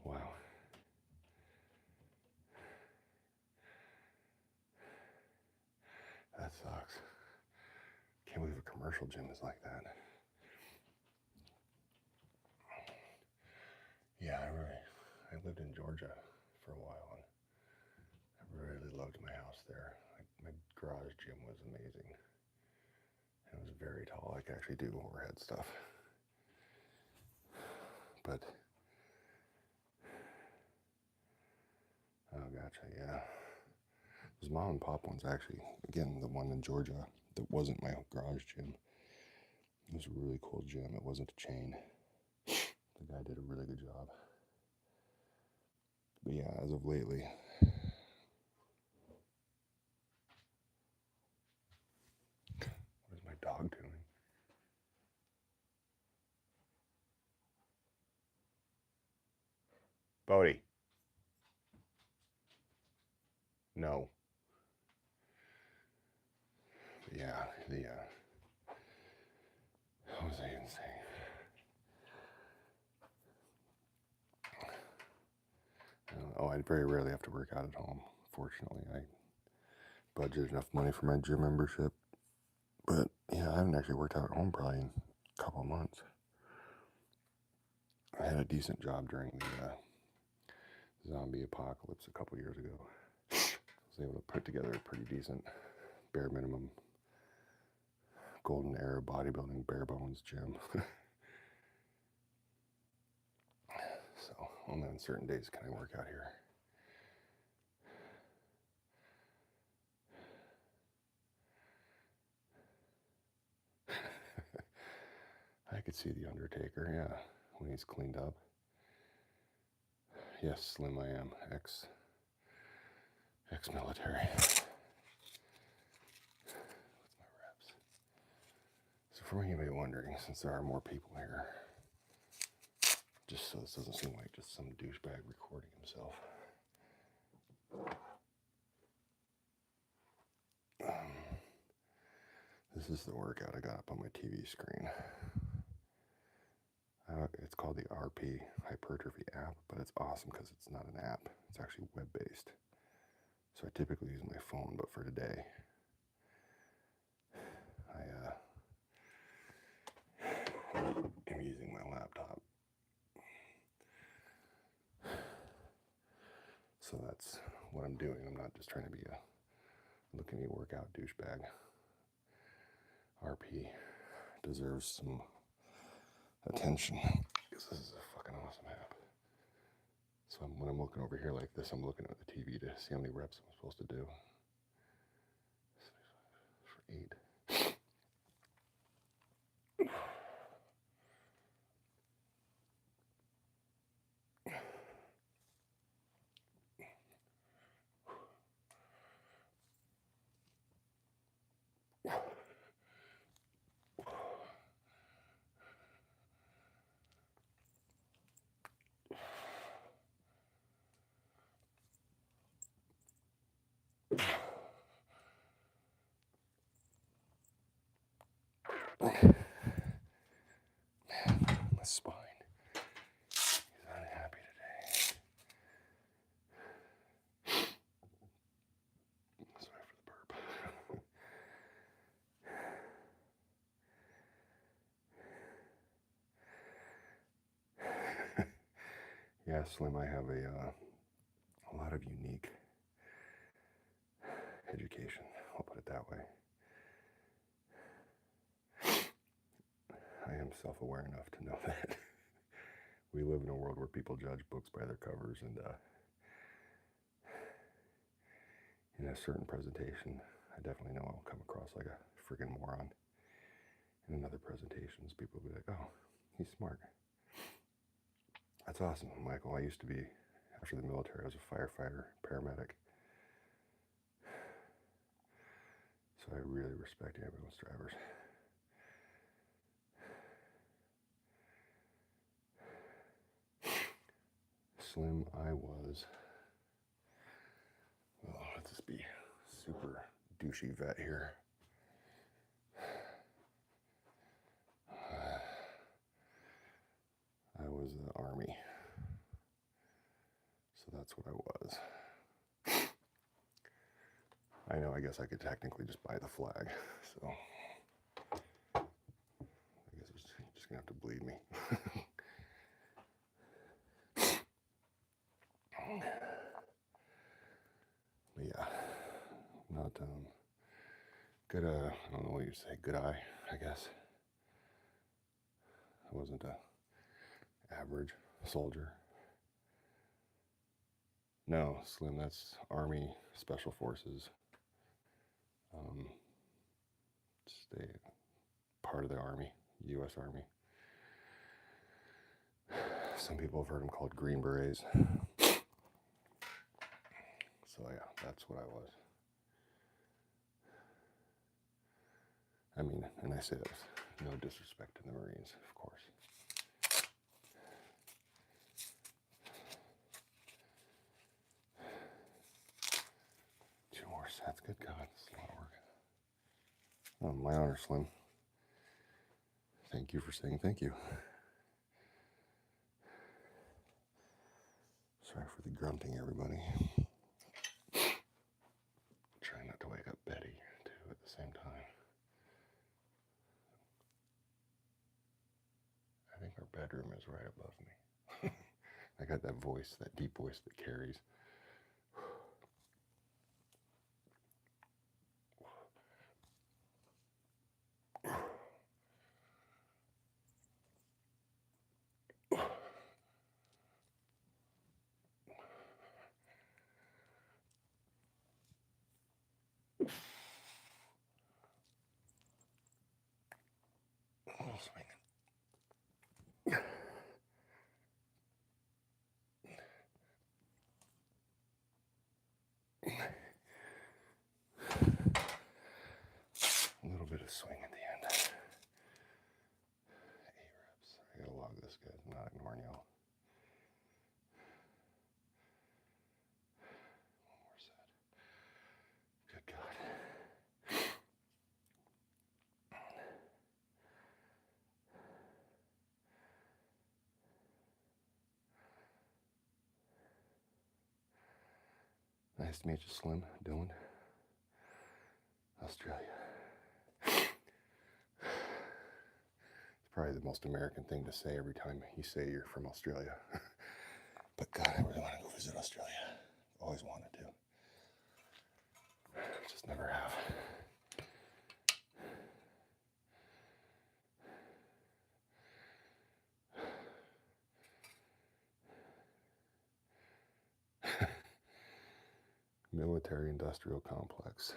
A: Wow. That sucks. Can't believe a commercial gym is like that. Yeah, I lived in Georgia for a while, and I really loved my house there. My garage gym was amazing. It was very tall. I could actually do overhead stuff. But, oh gotcha, yeah. Those mom and pop ones, actually, again, the one in Georgia that wasn't my garage gym. It was a really cool gym. It wasn't a chain. The guy did a really good job. But yeah, as of lately, what is my dog doing? Bodie. No. But yeah, what was I even saying? Oh, I very rarely have to work out at home. Fortunately, I budgeted enough money for my gym membership. But yeah, I haven't actually worked out at home probably in a couple of months. I had a decent job during the zombie apocalypse a couple years ago. I was able to put together a pretty decent bare minimum golden era bodybuilding bare bones gym. So only on certain days can I work out here. I could see the Undertaker, yeah, when he's cleaned up. Yes, slim I am, ex-military. What's my reps? So for me, you may be wondering, since there are more people here, just so this doesn't seem like just some douchebag recording himself. This is the workout I got up on my TV screen. It's called the RP Hypertrophy app, but it's awesome because it's not an app. It's actually web-based. So I typically use my phone, but for today, I'm using my laptop. So that's what I'm doing. I'm not just trying to be a look at me workout douchebag. RP deserves some attention because this is a fucking awesome app. So when I'm looking over here like this, I'm looking at the TV to see how many reps I'm supposed to do. For 8. Man, my spine is unhappy today. Sorry for the burp. Yeah, Slim, I have a lot of unique education. I'll put it that way. I am self-aware enough to know that we live in a world where people judge books by their covers, and in a certain presentation, I definitely know I'll come across like a friggin' moron. In other presentations, people will be like, oh, he's smart. That's awesome, Michael. I used to be, after the military, I was a firefighter, paramedic. So I really respect ambulance drivers. Slim, I was, well, let's just be super douchey vet here. army. So that's what I was. I know, I guess I could technically just buy the flag, so I guess you're just gonna have to bleed me. But yeah, not good. I don't know what you'd say. Good eye, I guess. I wasn't a average soldier. No, Slim. That's Army Special Forces. Just a part of the Army, U.S. Army. Some people have heard them called Green Berets. So yeah, that's what I was. I mean, and I say that with no disrespect to the Marines, of course. Two more sets, good God, it's a lot of work. Oh, my honor, Slim. Thank you for saying thank you. Sorry for the grunting, everybody. Trying not to wake up Betty, too, at the same time. I think our bedroom is right above me. I got that voice, that deep voice that carries. A little bit of swing at the end. 8 reps. I gotta log this, guys. I'm not ignoring y'all. One more set. Good God. Nice to meet you, Slim. Dylan. Australia. It's probably the most American thing to say every time you say you're from Australia. But God, I really want to go visit Australia. Always wanted to. Just never have. Military industrial complex.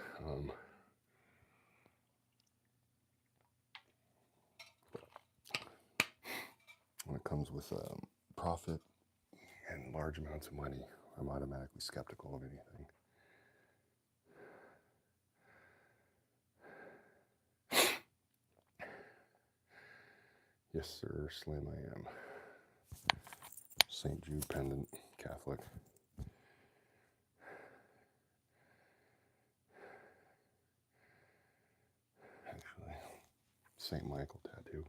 A: When it comes with profit and large amounts of money, I'm automatically skeptical of anything. Yes, sir, Slim, I am. St. Jude pendant, Catholic. Actually, St. Michael tattoo.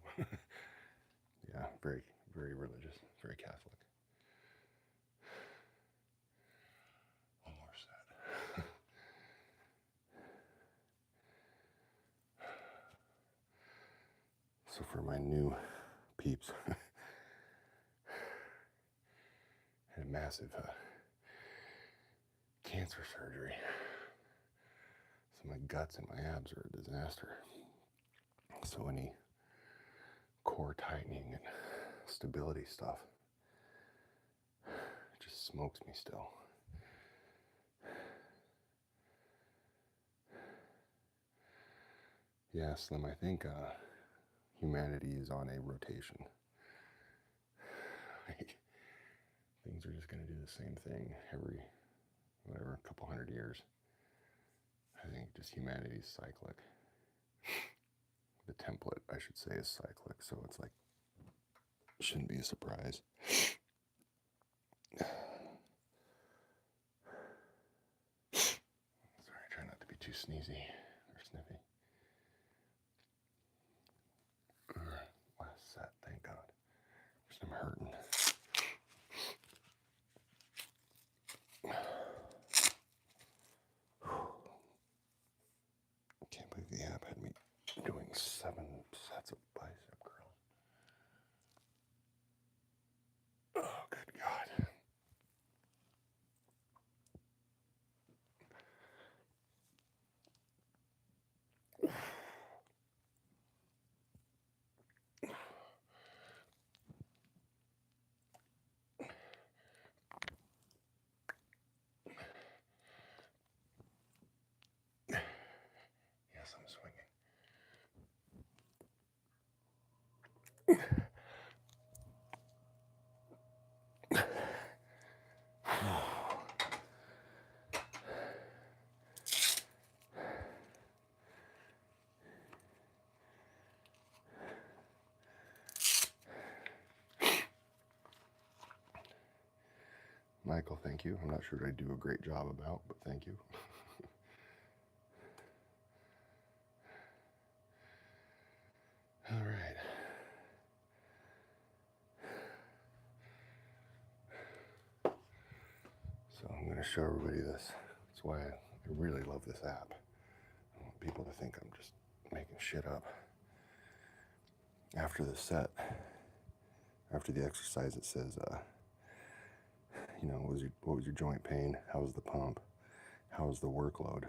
A: Yeah, very, very religious, very Catholic. One more set. So for my new peeps, had a massive cancer surgery. So my guts and my abs are a disaster. So any core tightening and stability stuff just smokes me still. Yeah, Slim, I think humanity is on a rotation. Things are just going to do the same thing every, whatever, couple hundred years. I think just humanity is cyclic. The template, I should say, is cyclic, so it's like, shouldn't be a surprise. Sorry, try not to be too sneezy or sniffy. Last set, thank God. I'm hurting. doing 7 sets of bicep curls. Oh, good God. Yes, I'm swinging. Michael, thank you. I'm not sure I do a great job about, but thank you. All right. So I'm going to show everybody this. That's why I really love this app. I want people to think I'm just making shit up. After the set, after the exercise, it says, you know, what was your joint pain? How was the pump? How was the workload?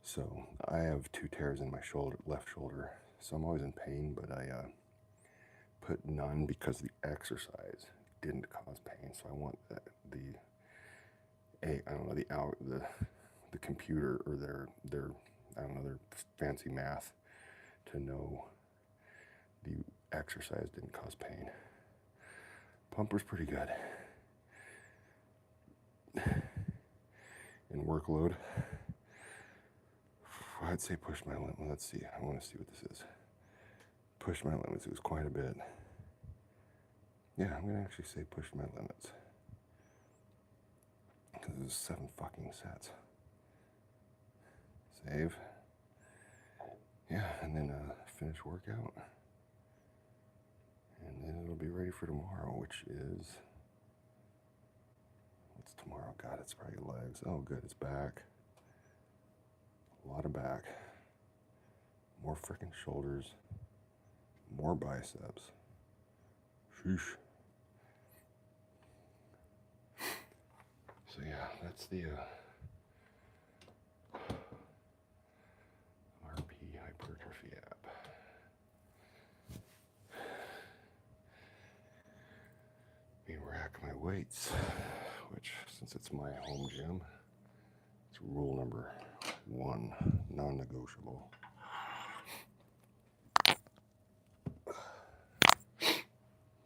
A: So I have 2 tears in my shoulder, left shoulder, so I'm always in pain, but I put none because the exercise didn't cause pain. So I want the computer or their I don't know, their fancy math to know the exercise didn't cause pain. Pump was pretty good. And workload, I'd say push my limit. Let's see. I want to see what this is. Push my limits. It was quite a bit. Yeah, I'm going to actually say push my limits. Because it was 7 fucking sets. Save. Yeah, and then finish workout. And then it'll be ready for tomorrow, which is... What's tomorrow? God, it's probably legs. Oh, good, it's back. A lot of back. More freaking shoulders. More biceps. Sheesh. So yeah, that's the RP Hypertrophy app. Me rack my weights, which, since it's my home gym, it's rule number 1, non-negotiable.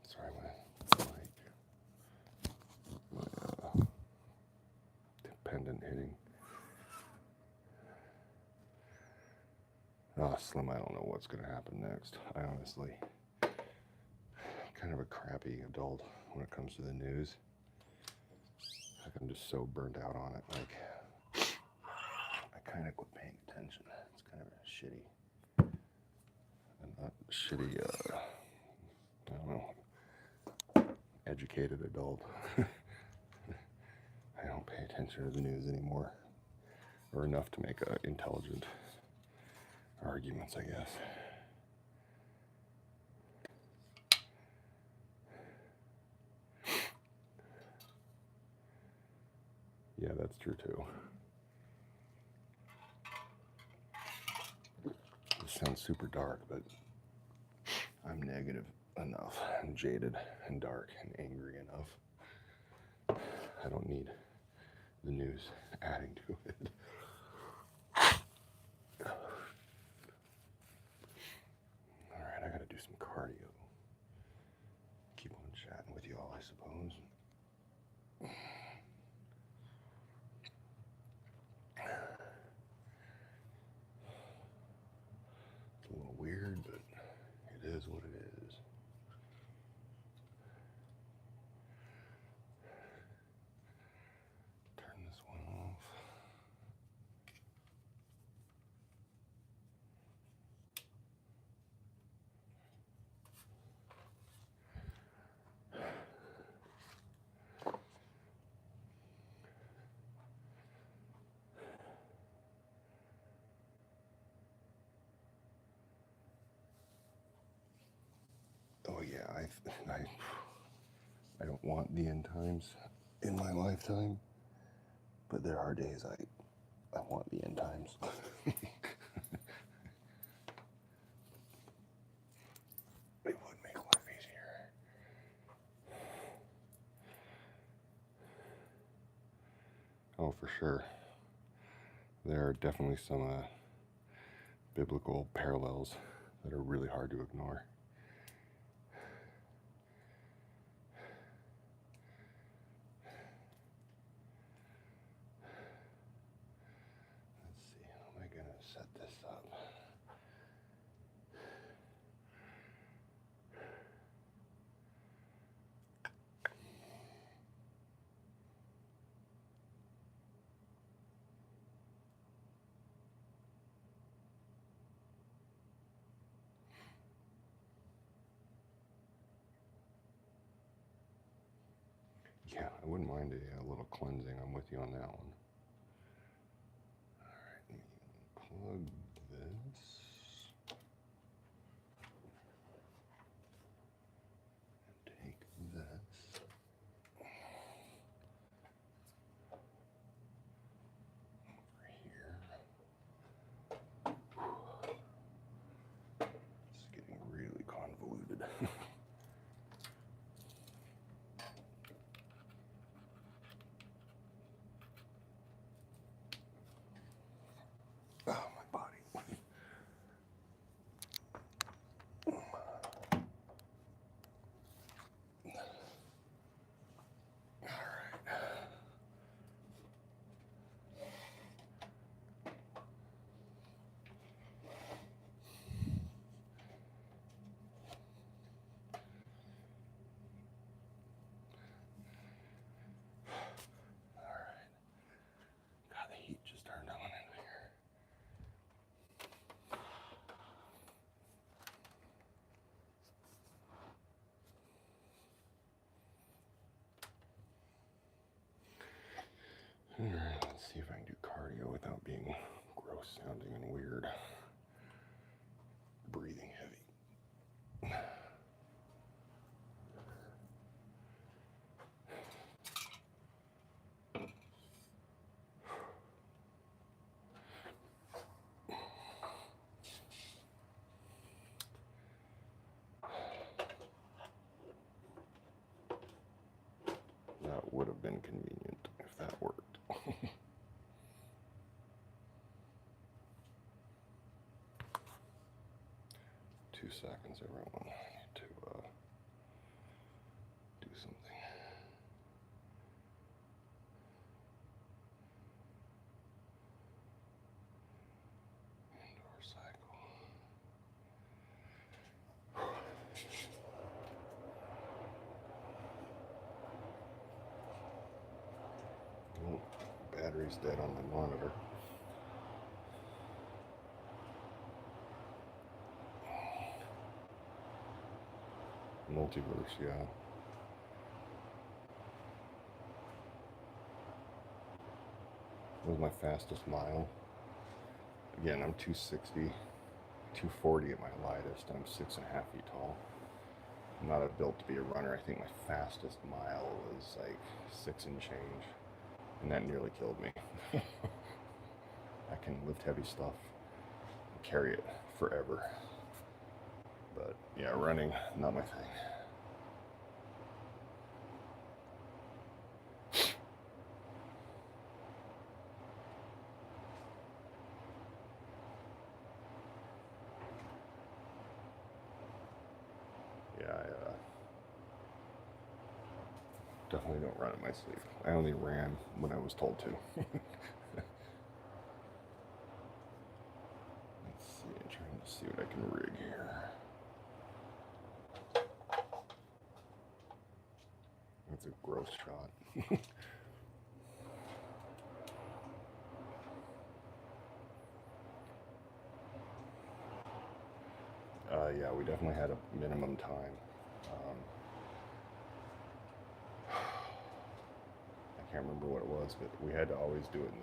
A: Sorry, my pendant hitting. Oh, Slim, I don't know what's going to happen next. I honestly, kind of a crappy adult when it comes to the news. Like, I'm just so burnt out on it. Like, I kind of quit paying attention. It's kind of shitty. I'm not shitty, I don't know, educated adult. I don't pay attention to the news anymore. Or enough to make intelligent arguments, I guess. Yeah, that's true too. This sounds super dark, but I'm negative enough, and jaded, and dark, and angry enough. I don't need the news adding to it. Alright, I gotta do some cardio. Keep on chatting with y'all, I suppose. It's a little weird, but it is what it is. Turn this one off. don't want the end times in my lifetime, but there are days I want the end times. It would make life easier. Oh, for sure. There are definitely some biblical parallels that are really hard to ignore. Let's see, how am I going to set this up? Yeah, I wouldn't mind a little cleansing. I'm with you on that one. All right, let me plug this. And take this. Over here. It's getting really convoluted. Oh, my body. God, the heat just turned on in here. All right, let's see if I can do cardio without being gross sounding and weird. Breathing heavy. That would have been convenient if that worked. 2 seconds, everyone. I need to do something. Indoor cycle. Oh, battery's dead on my monitor. Multiverse, yeah. It was my fastest mile. Again, I'm 260, 240 at my lightest. I'm 6.5 feet tall. I'm not built to be a runner. I think my fastest mile was like 6 and change, and that nearly killed me. I can lift heavy stuff and carry it forever. But yeah, running, not my thing. Yeah, I definitely don't run in my sleep. I only ran when I was told to. Let's see, I'm trying to see what I can rig here. That's a gross shot. Yeah, we definitely had a minimum time. I can't remember what it was, but we had to always do it in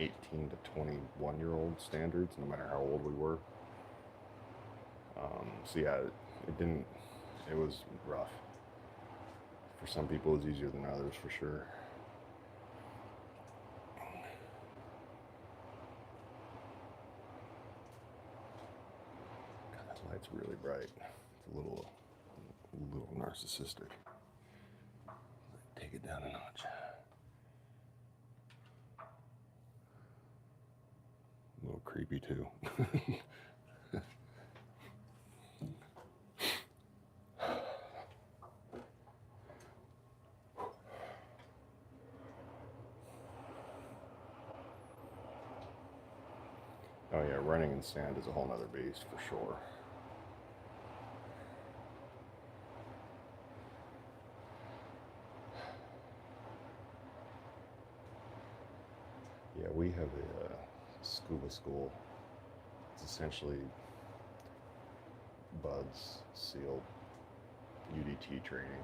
A: the 18 to 21-year-old standards, no matter how old we were. So yeah, it was rough. For some people, it's easier than others, for sure. God, that light's really bright. It's a little narcissistic. Take it down a notch. A little creepy too. Oh yeah, running in sand is a whole nother beast for sure. Yeah, we have a scuba school. It's essentially buds, SEAL, UDT training,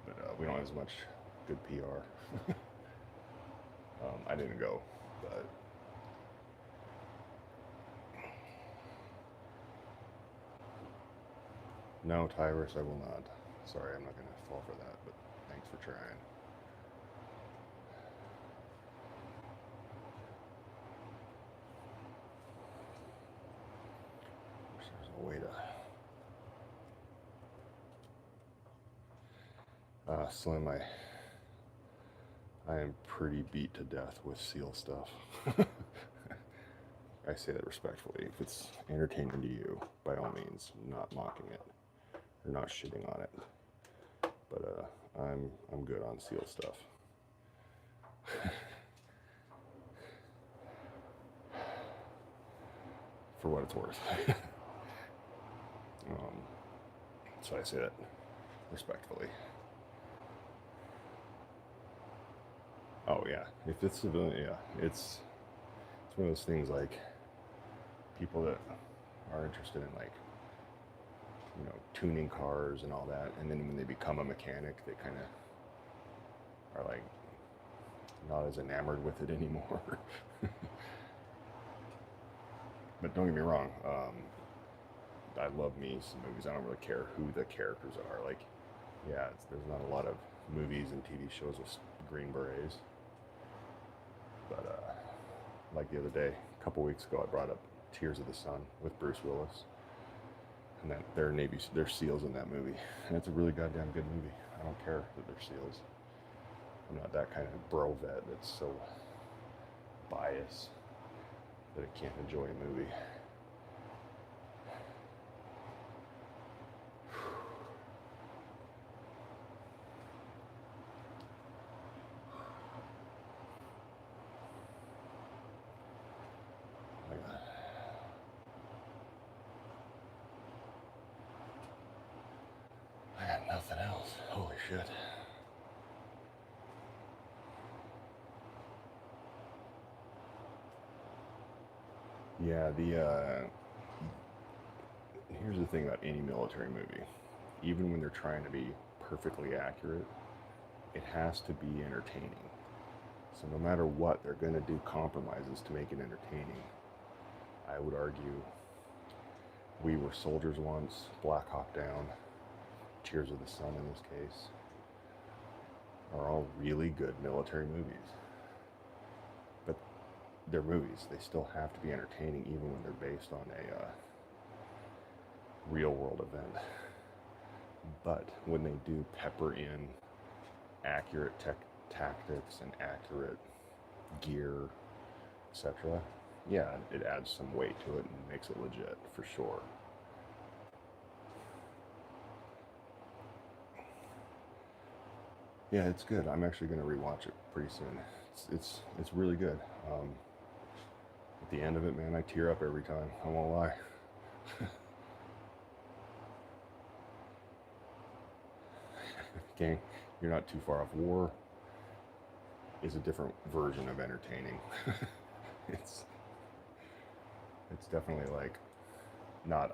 A: but we don't have as much good PR. I didn't go, but no, Tyrus, I will not. Sorry, I'm not going to fall for that, but thanks for trying. There's a way to... Slim, I am pretty beat to death with SEAL stuff. I say that respectfully. If it's entertaining to you, by all means, not mocking it or not shitting on it. But I'm good on SEAL stuff. For what it's worth. So I say that respectfully. Oh yeah, if it's civilian, yeah, it's one of those things like people that are interested in like, you know, tuning cars and all that, and then when they become a mechanic, they kind of are like not as enamored with it anymore. But don't get me wrong, I love me some movies. I don't really care who the characters are. Like, yeah, there's not a lot of movies and TV shows with Green Berets. But like the other day, a couple weeks ago, I brought up Tears of the Sun with Bruce Willis, and that they're SEALs in that movie, and it's a really goddamn good movie. I don't care that they're SEALs. I'm not that kind of bro vet that's so biased that it can't enjoy a movie. I got nothing else. Holy shit. Yeah, here's the thing about any military movie. Even when they're trying to be perfectly accurate, it has to be entertaining. So no matter what, they're going to do compromises to make it entertaining. I would argue We Were Soldiers Once, Black Hawk Down, Tears of the Sun in this case, are all really good military movies. But they're movies. They still have to be entertaining even when they're based on a real world event. But when they do pepper in accurate tactics and accurate gear, etc., yeah, it adds some weight to it and makes it legit for sure. Yeah, it's good. I'm actually going to rewatch it pretty soon. It's really good. At the end of it, man, I tear up every time. I won't lie. Gang, you're not too far off. War is a different version of entertaining. It's definitely like not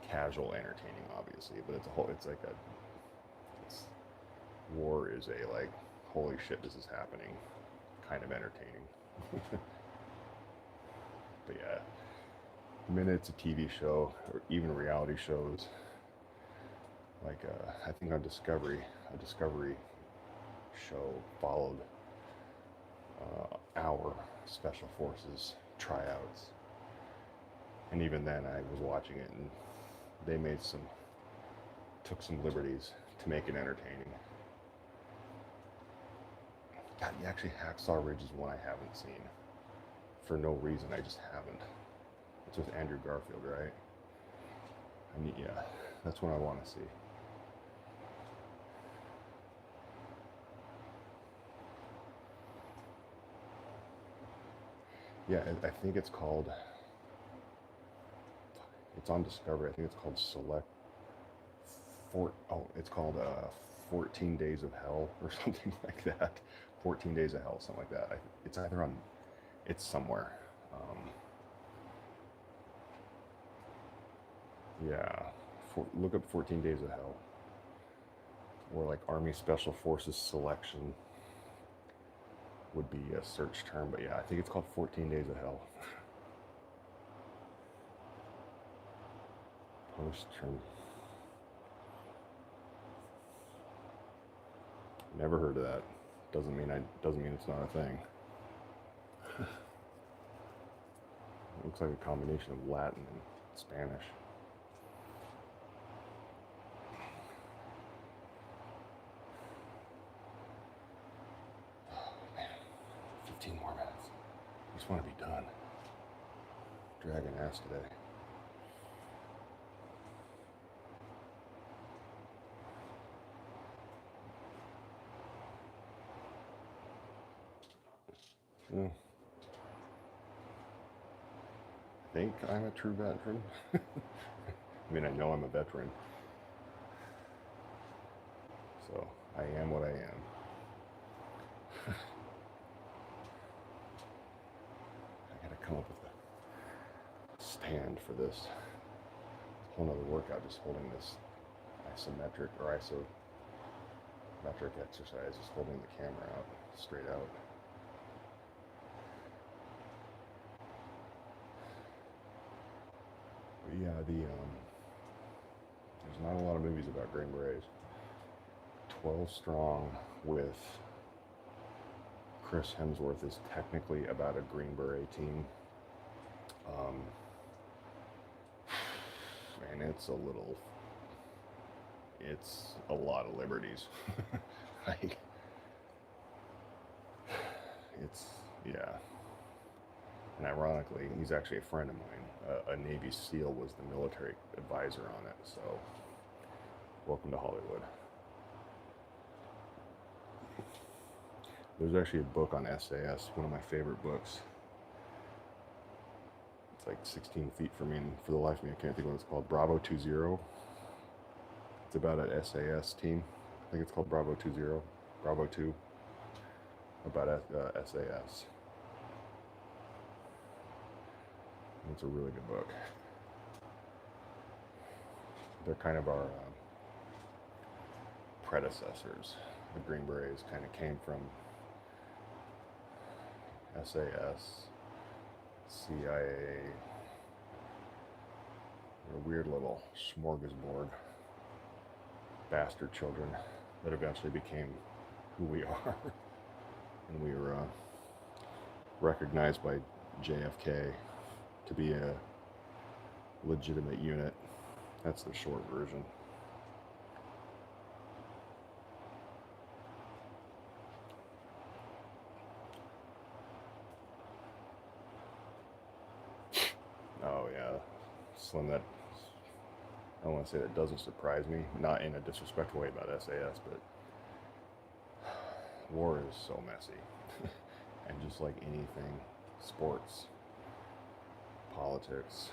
A: casual entertaining, obviously, but war is a like, holy shit, this is happening kind of entertaining. But yeah, the minute it's a TV show or even reality shows, like I think on Discovery, a Discovery show followed our Special Forces tryouts. And even then I was watching it and they took some liberties to make it entertaining. God, actually Hacksaw Ridge is one I haven't seen. For no reason, I just haven't. It's with Andrew Garfield, right? I mean, yeah, that's what I want to see. Yeah, I think it's called, it's on Discovery. I think it's called it's called 14 Days of Hell or something like that. 14 Days of Hell, something like that. It's either on, it's somewhere. Yeah, look up 14 Days of Hell. Or like Army Special Forces Selection would be a search term, but yeah, I think it's called 14 Days of Hell. Post-term. Never heard of that. Doesn't mean it's not a thing. It looks like a combination of Latin and Spanish. Oh man, 15 more minutes. I just want to be done. Dragging ass today. Yeah. I think I'm a true veteran. I mean, I know I'm a veteran. So, I am what I am. I gotta come up with a stand for this. It's a whole nother workout just holding this isometric or isometric exercise, just holding the camera out, straight out. But yeah, there's not a lot of movies about Green Berets. 12 Strong with Chris Hemsworth is technically about a Green Beret team. And it's a lot of liberties. Like, yeah. And ironically, he's actually a friend of mine. A Navy SEAL was the military advisor on it. So, welcome to Hollywood. There's actually a book on SAS, one of my favorite books. It's like 16 feet from me, and for the life of me, I can't think of what it's called. Bravo 20. It's about an SAS team. I think it's called Bravo 20, Bravo 2, about SAS. And it's a really good book. They're kind of our predecessors. The Green Berets kind of came from SAS, CIA, a weird little smorgasbord, bastard children that eventually became who we are. And we were recognized by JFK to be a legitimate unit. That's the short version. Oh yeah, Slim, that, I don't want to say that doesn't surprise me, not in a disrespectful way about SAS, but war is so messy. And just like anything, sports, politics,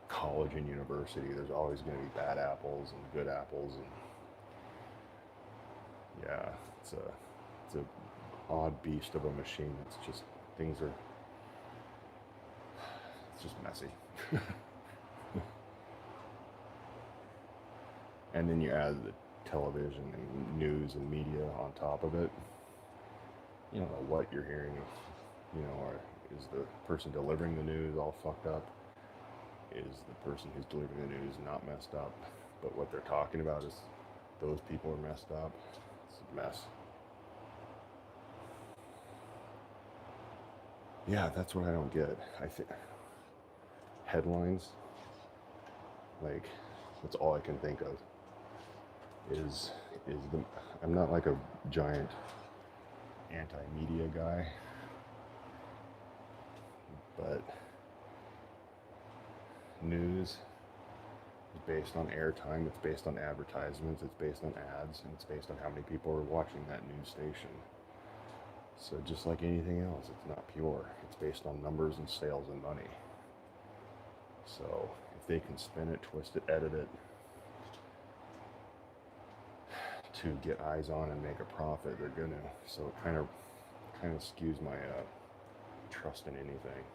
A: college and university, there's always going to be bad apples and good apples, and yeah, it's a odd beast of a machine. It's just, it's just messy. And then you add the television and news and media on top of it. You don't know what you're hearing. Or is the person delivering the news all fucked up? is the person who's delivering the news not messed up, but what they're talking about is those people are messed up. It's a mess. Yeah, that's what I don't get. I think headlines, like, that's all I can think of is the, I'm not like a giant anti-media guy, but news is based on airtime, it's based on advertisements, it's based on ads, and it's based on how many people are watching that news station. So just like anything else, it's not pure. It's based on numbers and sales and money. So if they can spin it, twist it, edit it to get eyes on and make a profit, they're gonna. So it kind of skews my trust in anything.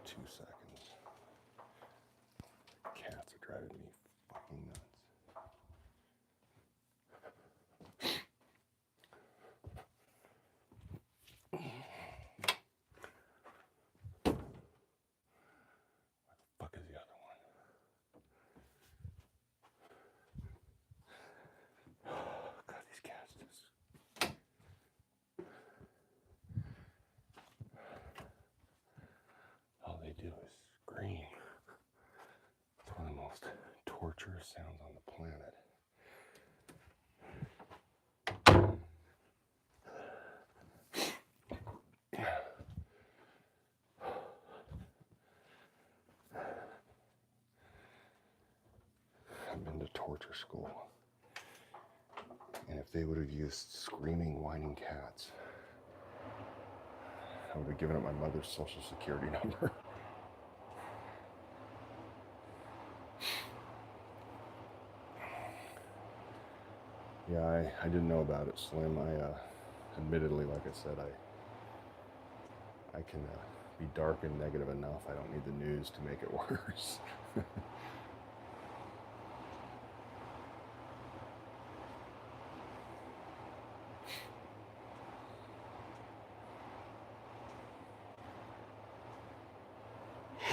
A: Two seconds. Cats are driving me fucking nuts. Fuck is the other one? God, these cats just. All they do is scream. It's one of the most torturous sounds on the planet. I've been to torture school. And if they would have used screaming, whining cats, I would have given up my mother's social security number. Yeah, I didn't know about it, Slim. Admittedly, like I said, I can be dark and negative enough. I don't need the news to make it worse.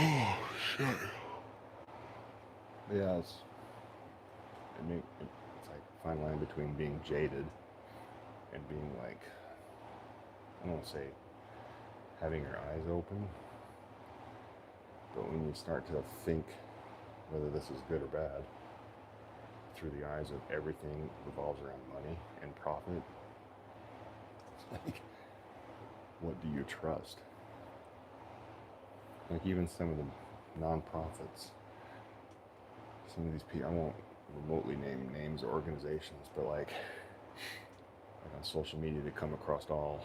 A: Oh, shit. Yeah, it's like a fine line between being jaded and being like, I don't want to say having your eyes open, but when you start to think whether this is good or bad through the eyes of everything revolves around money and profit, it's like, what do you trust? Like even some of the non-profits, some of these people, I won't remotely name names or organizations, but like on social media they come across all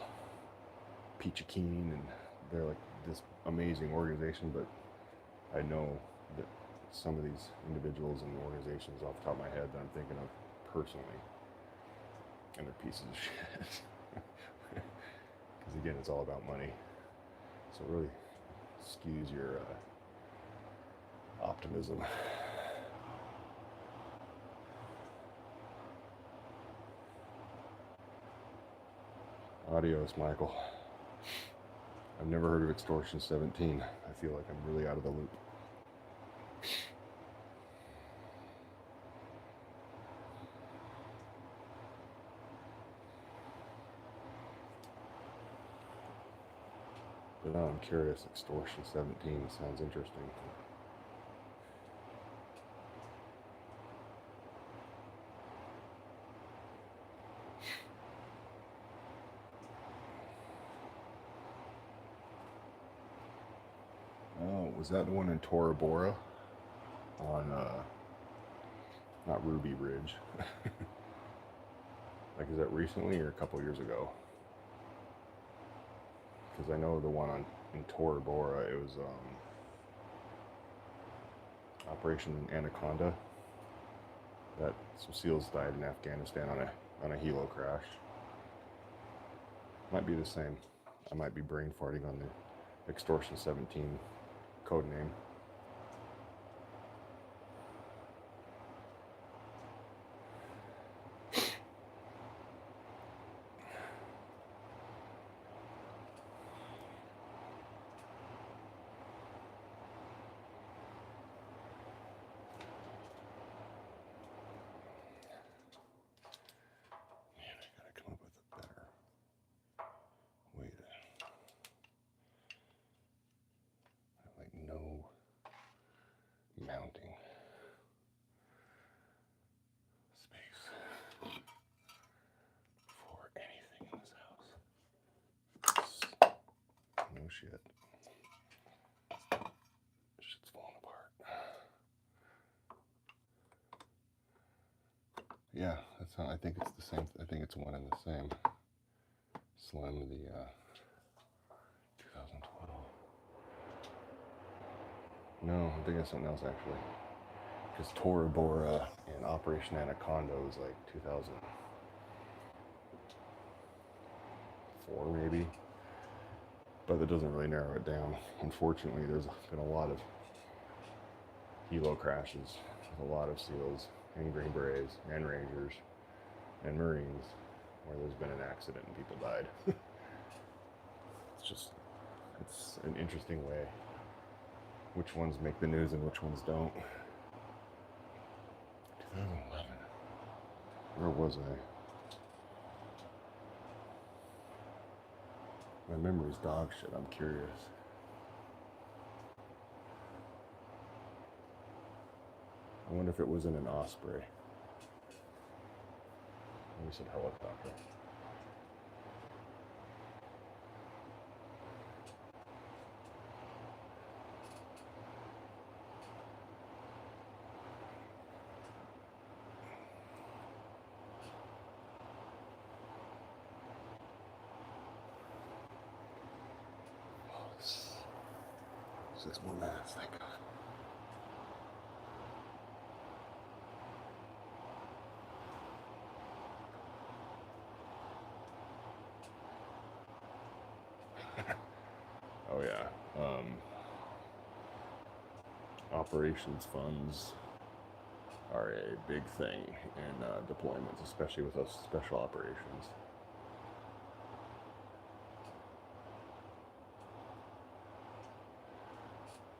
A: peachy keen and they're like this amazing organization, but I know that some of these individuals and organizations off the top of my head that I'm thinking of personally, and they're pieces of shit. Because again, it's all about money. So it really skews your optimism. Adios, Michael. I've never heard of Extortion 17. I feel like I'm really out of the loop. But now I'm curious, Extortion 17 sounds interesting. Oh, was that the one in Tora Bora? On, not Ruby Ridge. Like, is that recently or a couple years ago? Because I know the one in Tora Bora, it was Operation Anaconda. That some SEALs died in Afghanistan on a helo crash. Might be the same. I might be brain farting on the Extortion 17 code name. Mounting space for anything in this house. No shit. Shit's falling apart. Yeah, that's how I think it's the same. I think it's one and the same. Slim, the 2012. No, I'm thinking of something else actually. Because Tora Bora and Operation Anaconda was like 2004 maybe. But that doesn't really narrow it down. Unfortunately, there's been a lot of helo crashes with a lot of SEALs and Green Berets and Rangers and Marines where there's been an accident and people died. It's an interesting way. Which ones make the news and which ones don't. 2011. Where was I? My memory's dog shit, I'm curious. I wonder if it was in an Osprey. We said helicopter. Oh, 6 more minutes, thank God. Oh yeah. Operations funds are a big thing in deployments, especially with those special operations.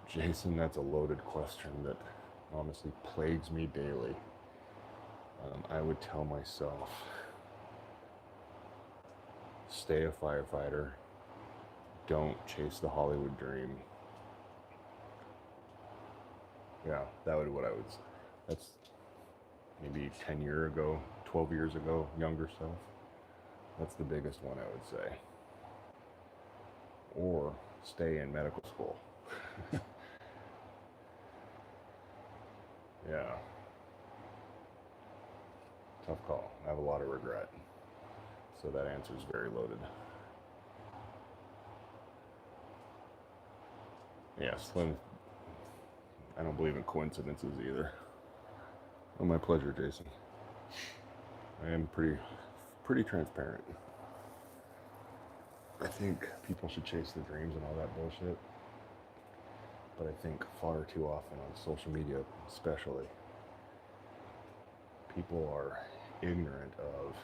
A: Jason, that's a loaded question that honestly plagues me daily. I would tell myself, stay a firefighter, don't chase the Hollywood dream. Yeah, that would be what I would say. That's maybe 10 years ago, 12 years ago, younger self. That's the biggest one I would say. Or stay in medical school. Yeah. Tough call. I have a lot of regret. So that answer is very loaded. Yeah, Slim. I don't believe in coincidences either. Oh, my pleasure, Jason. I am pretty transparent. I think people should chase their dreams and all that bullshit. But I think far too often on social media especially, people are ignorant of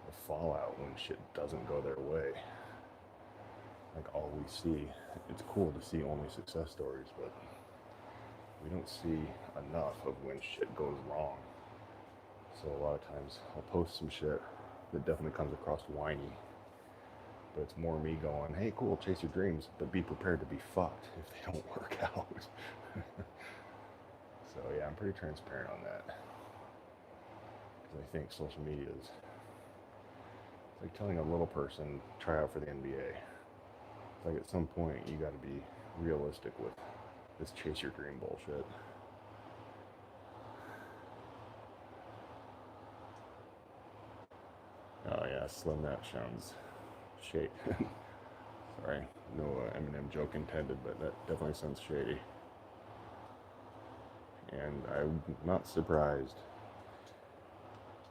A: the fallout when shit doesn't go their way. Like all we see, it's cool to see only success stories, but we don't see enough of when shit goes wrong. So a lot of times I'll post some shit that definitely comes across whiny, but it's more me going, hey, cool, chase your dreams, but be prepared to be fucked if they don't work out. So yeah, I'm pretty transparent on that. Because I think social media is, it's like telling a little person, try out for the NBA. It's like at some point you got to be realistic with this chase your dream bullshit. Oh yeah, Slim, that sounds shady. Sorry, no Eminem joke intended, but that definitely sounds shady. And I'm not surprised.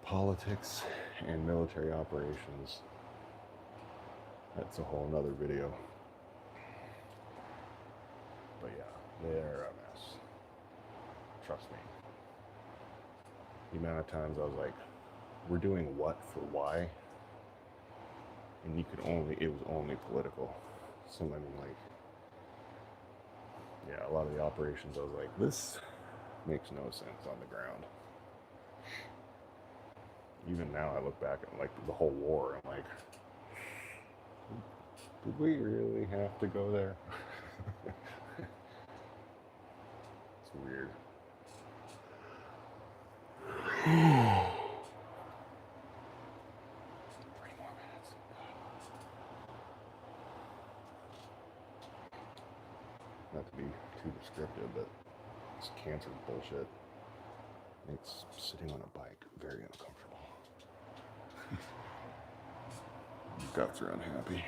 A: Politics and military operations, that's a whole nother video. But yeah, they're a mess. Trust me. The amount of times I was like, we're doing what for why? And it was only political. So, I mean, like, yeah, a lot of the operations, I was like, this makes no sense on the ground. Even now, I look back at, like, the whole war, I'm like, did we really have to go there? It's weird. Not to be too descriptive, but this cancer bullshit makes sitting on a bike very uncomfortable. Guts are unhappy.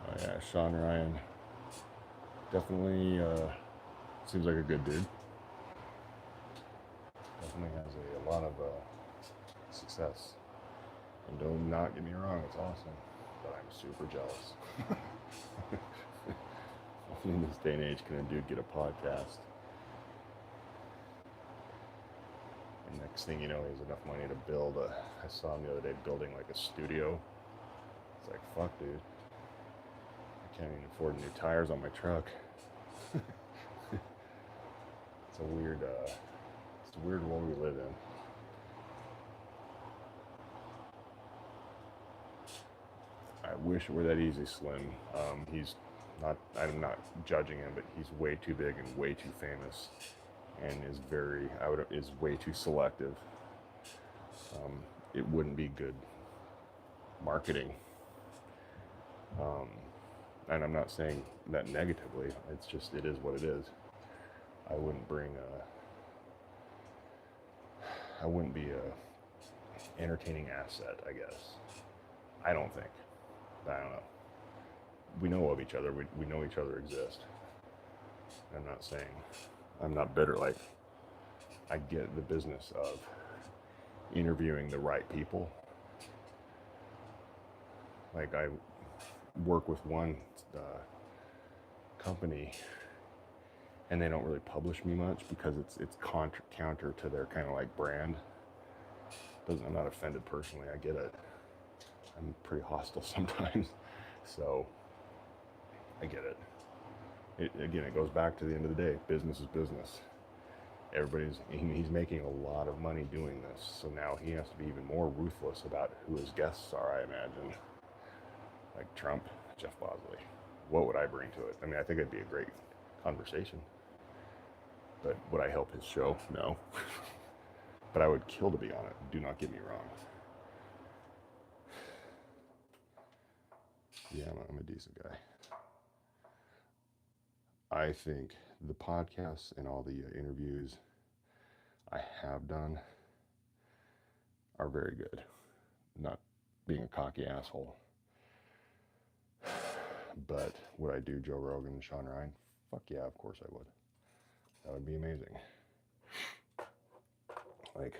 A: Oh yeah, Sean Ryan definitely seems like a good dude. Definitely has a lot of success. And don't not get me wrong, it's awesome. But I'm super jealous. Only in this day and age can a dude get a podcast. And next thing you know, he has enough money to build I saw him the other day building like a studio. It's like, fuck, dude. I can't even afford new tires on my truck. It's a weird world we live in. I wish it were that easy, Slim. I'm not judging him, but he's way too big and way too famous, and is way too selective. It wouldn't be good marketing. And I'm not saying that negatively. It's just, it is what it is. I wouldn't be a entertaining asset, I guess. I don't think. I don't know. We know of each other. We know each other exist. I'm not saying, I'm not bitter. Like, I get the business of interviewing the right people. Like, I work with one company, and they don't really publish me much because it's counter to their kind of like brand. I'm not offended personally. I get it. I'm pretty hostile sometimes, so I get it. It goes back to the end of the day. Business is business. He's making a lot of money doing this, so now he has to be even more ruthless about who his guests are, I imagine. Like Trump, Jeff Bosley. What would I bring to it? I mean, I think it'd be a great conversation. But would I help his show? No. But I would kill to be on it. Do not get me wrong. Yeah, I'm a decent guy. I think the podcasts and all the interviews I have done are very good. Not being a cocky asshole. But would I do Joe Rogan and Sean Ryan? Fuck yeah, of course I would. That would be amazing. Like,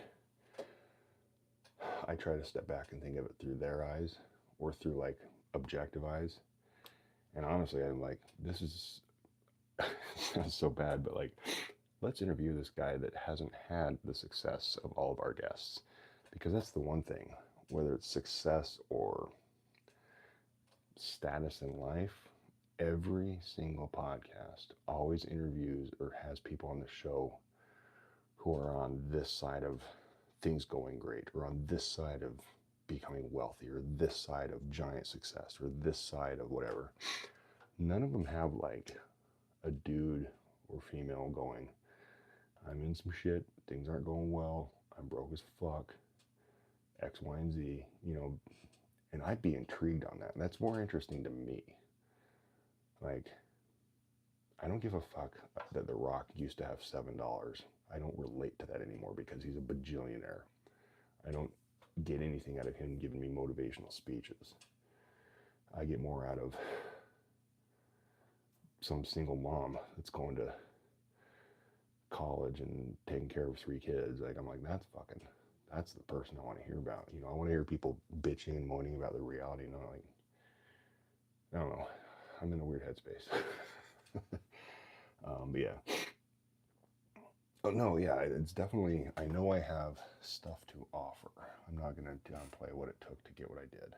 A: I try to step back and think of it through their eyes or through like objective eyes. And honestly, I'm like, this is sounds so bad, but like, let's interview this guy that hasn't had the success of all of our guests. Because that's the one thing, whether it's success or status in life, every single podcast always interviews or has people on the show who are on this side of things going great, or on this side of becoming wealthy, or this side of giant success, or this side of whatever. None of them have like a dude or female going, I'm in some shit, things aren't going well, I'm broke as fuck, X, Y, and Z, and I'd be intrigued on that. That's more interesting to me. Like, I don't give a fuck that The Rock used to have $7. I don't relate to that anymore because he's a bajillionaire. I don't get anything out of him giving me motivational speeches. I get more out of some single mom that's going to college and taking care of 3 kids. Like, I'm like, that's the person I want to hear about. You know, I want to hear people bitching and moaning about their reality. Not like, I don't know, I'm in a weird headspace. But yeah. Oh no, yeah, it's definitely, I know I have stuff to offer. I'm not going to downplay what it took to get what I did.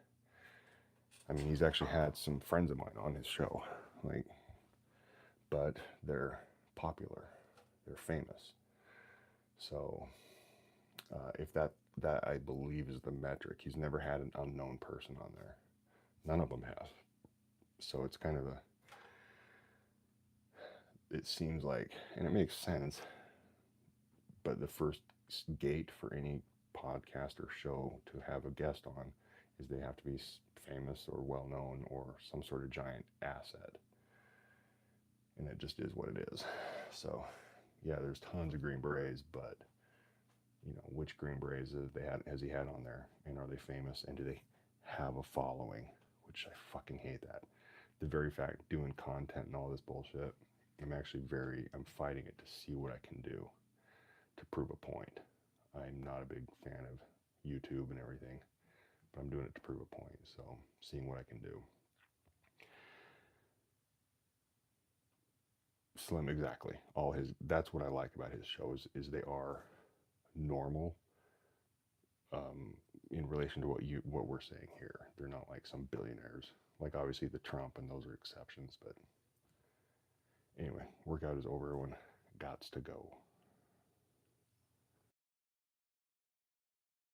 A: I mean, he's actually had some friends of mine on his show, like, but they're popular, they're famous. So if that I believe is the metric, he's never had an unknown person on there. None of them have. So it's kind of it seems like, and it makes sense, but the first gate for any podcast or show to have a guest on is they have to be famous or well known or some sort of giant asset. And it just is what it is. So yeah, there's tons of Green Berets, but you know, which Green Berets has he had on there, and are they famous, and do they have a following? Which I fucking hate that. The very fact doing content and all this bullshit, I'm fighting it to see what I can do to prove a point. I'm not a big fan of YouTube and everything, but I'm doing it to prove a point. So seeing what I can do. Slim, exactly. That's what I like about his shows, is they are normal in relation to what we're saying here. They're not like some billionaires. Like obviously the Trump and those are exceptions, but anyway, workout is over. Everyone gots to go.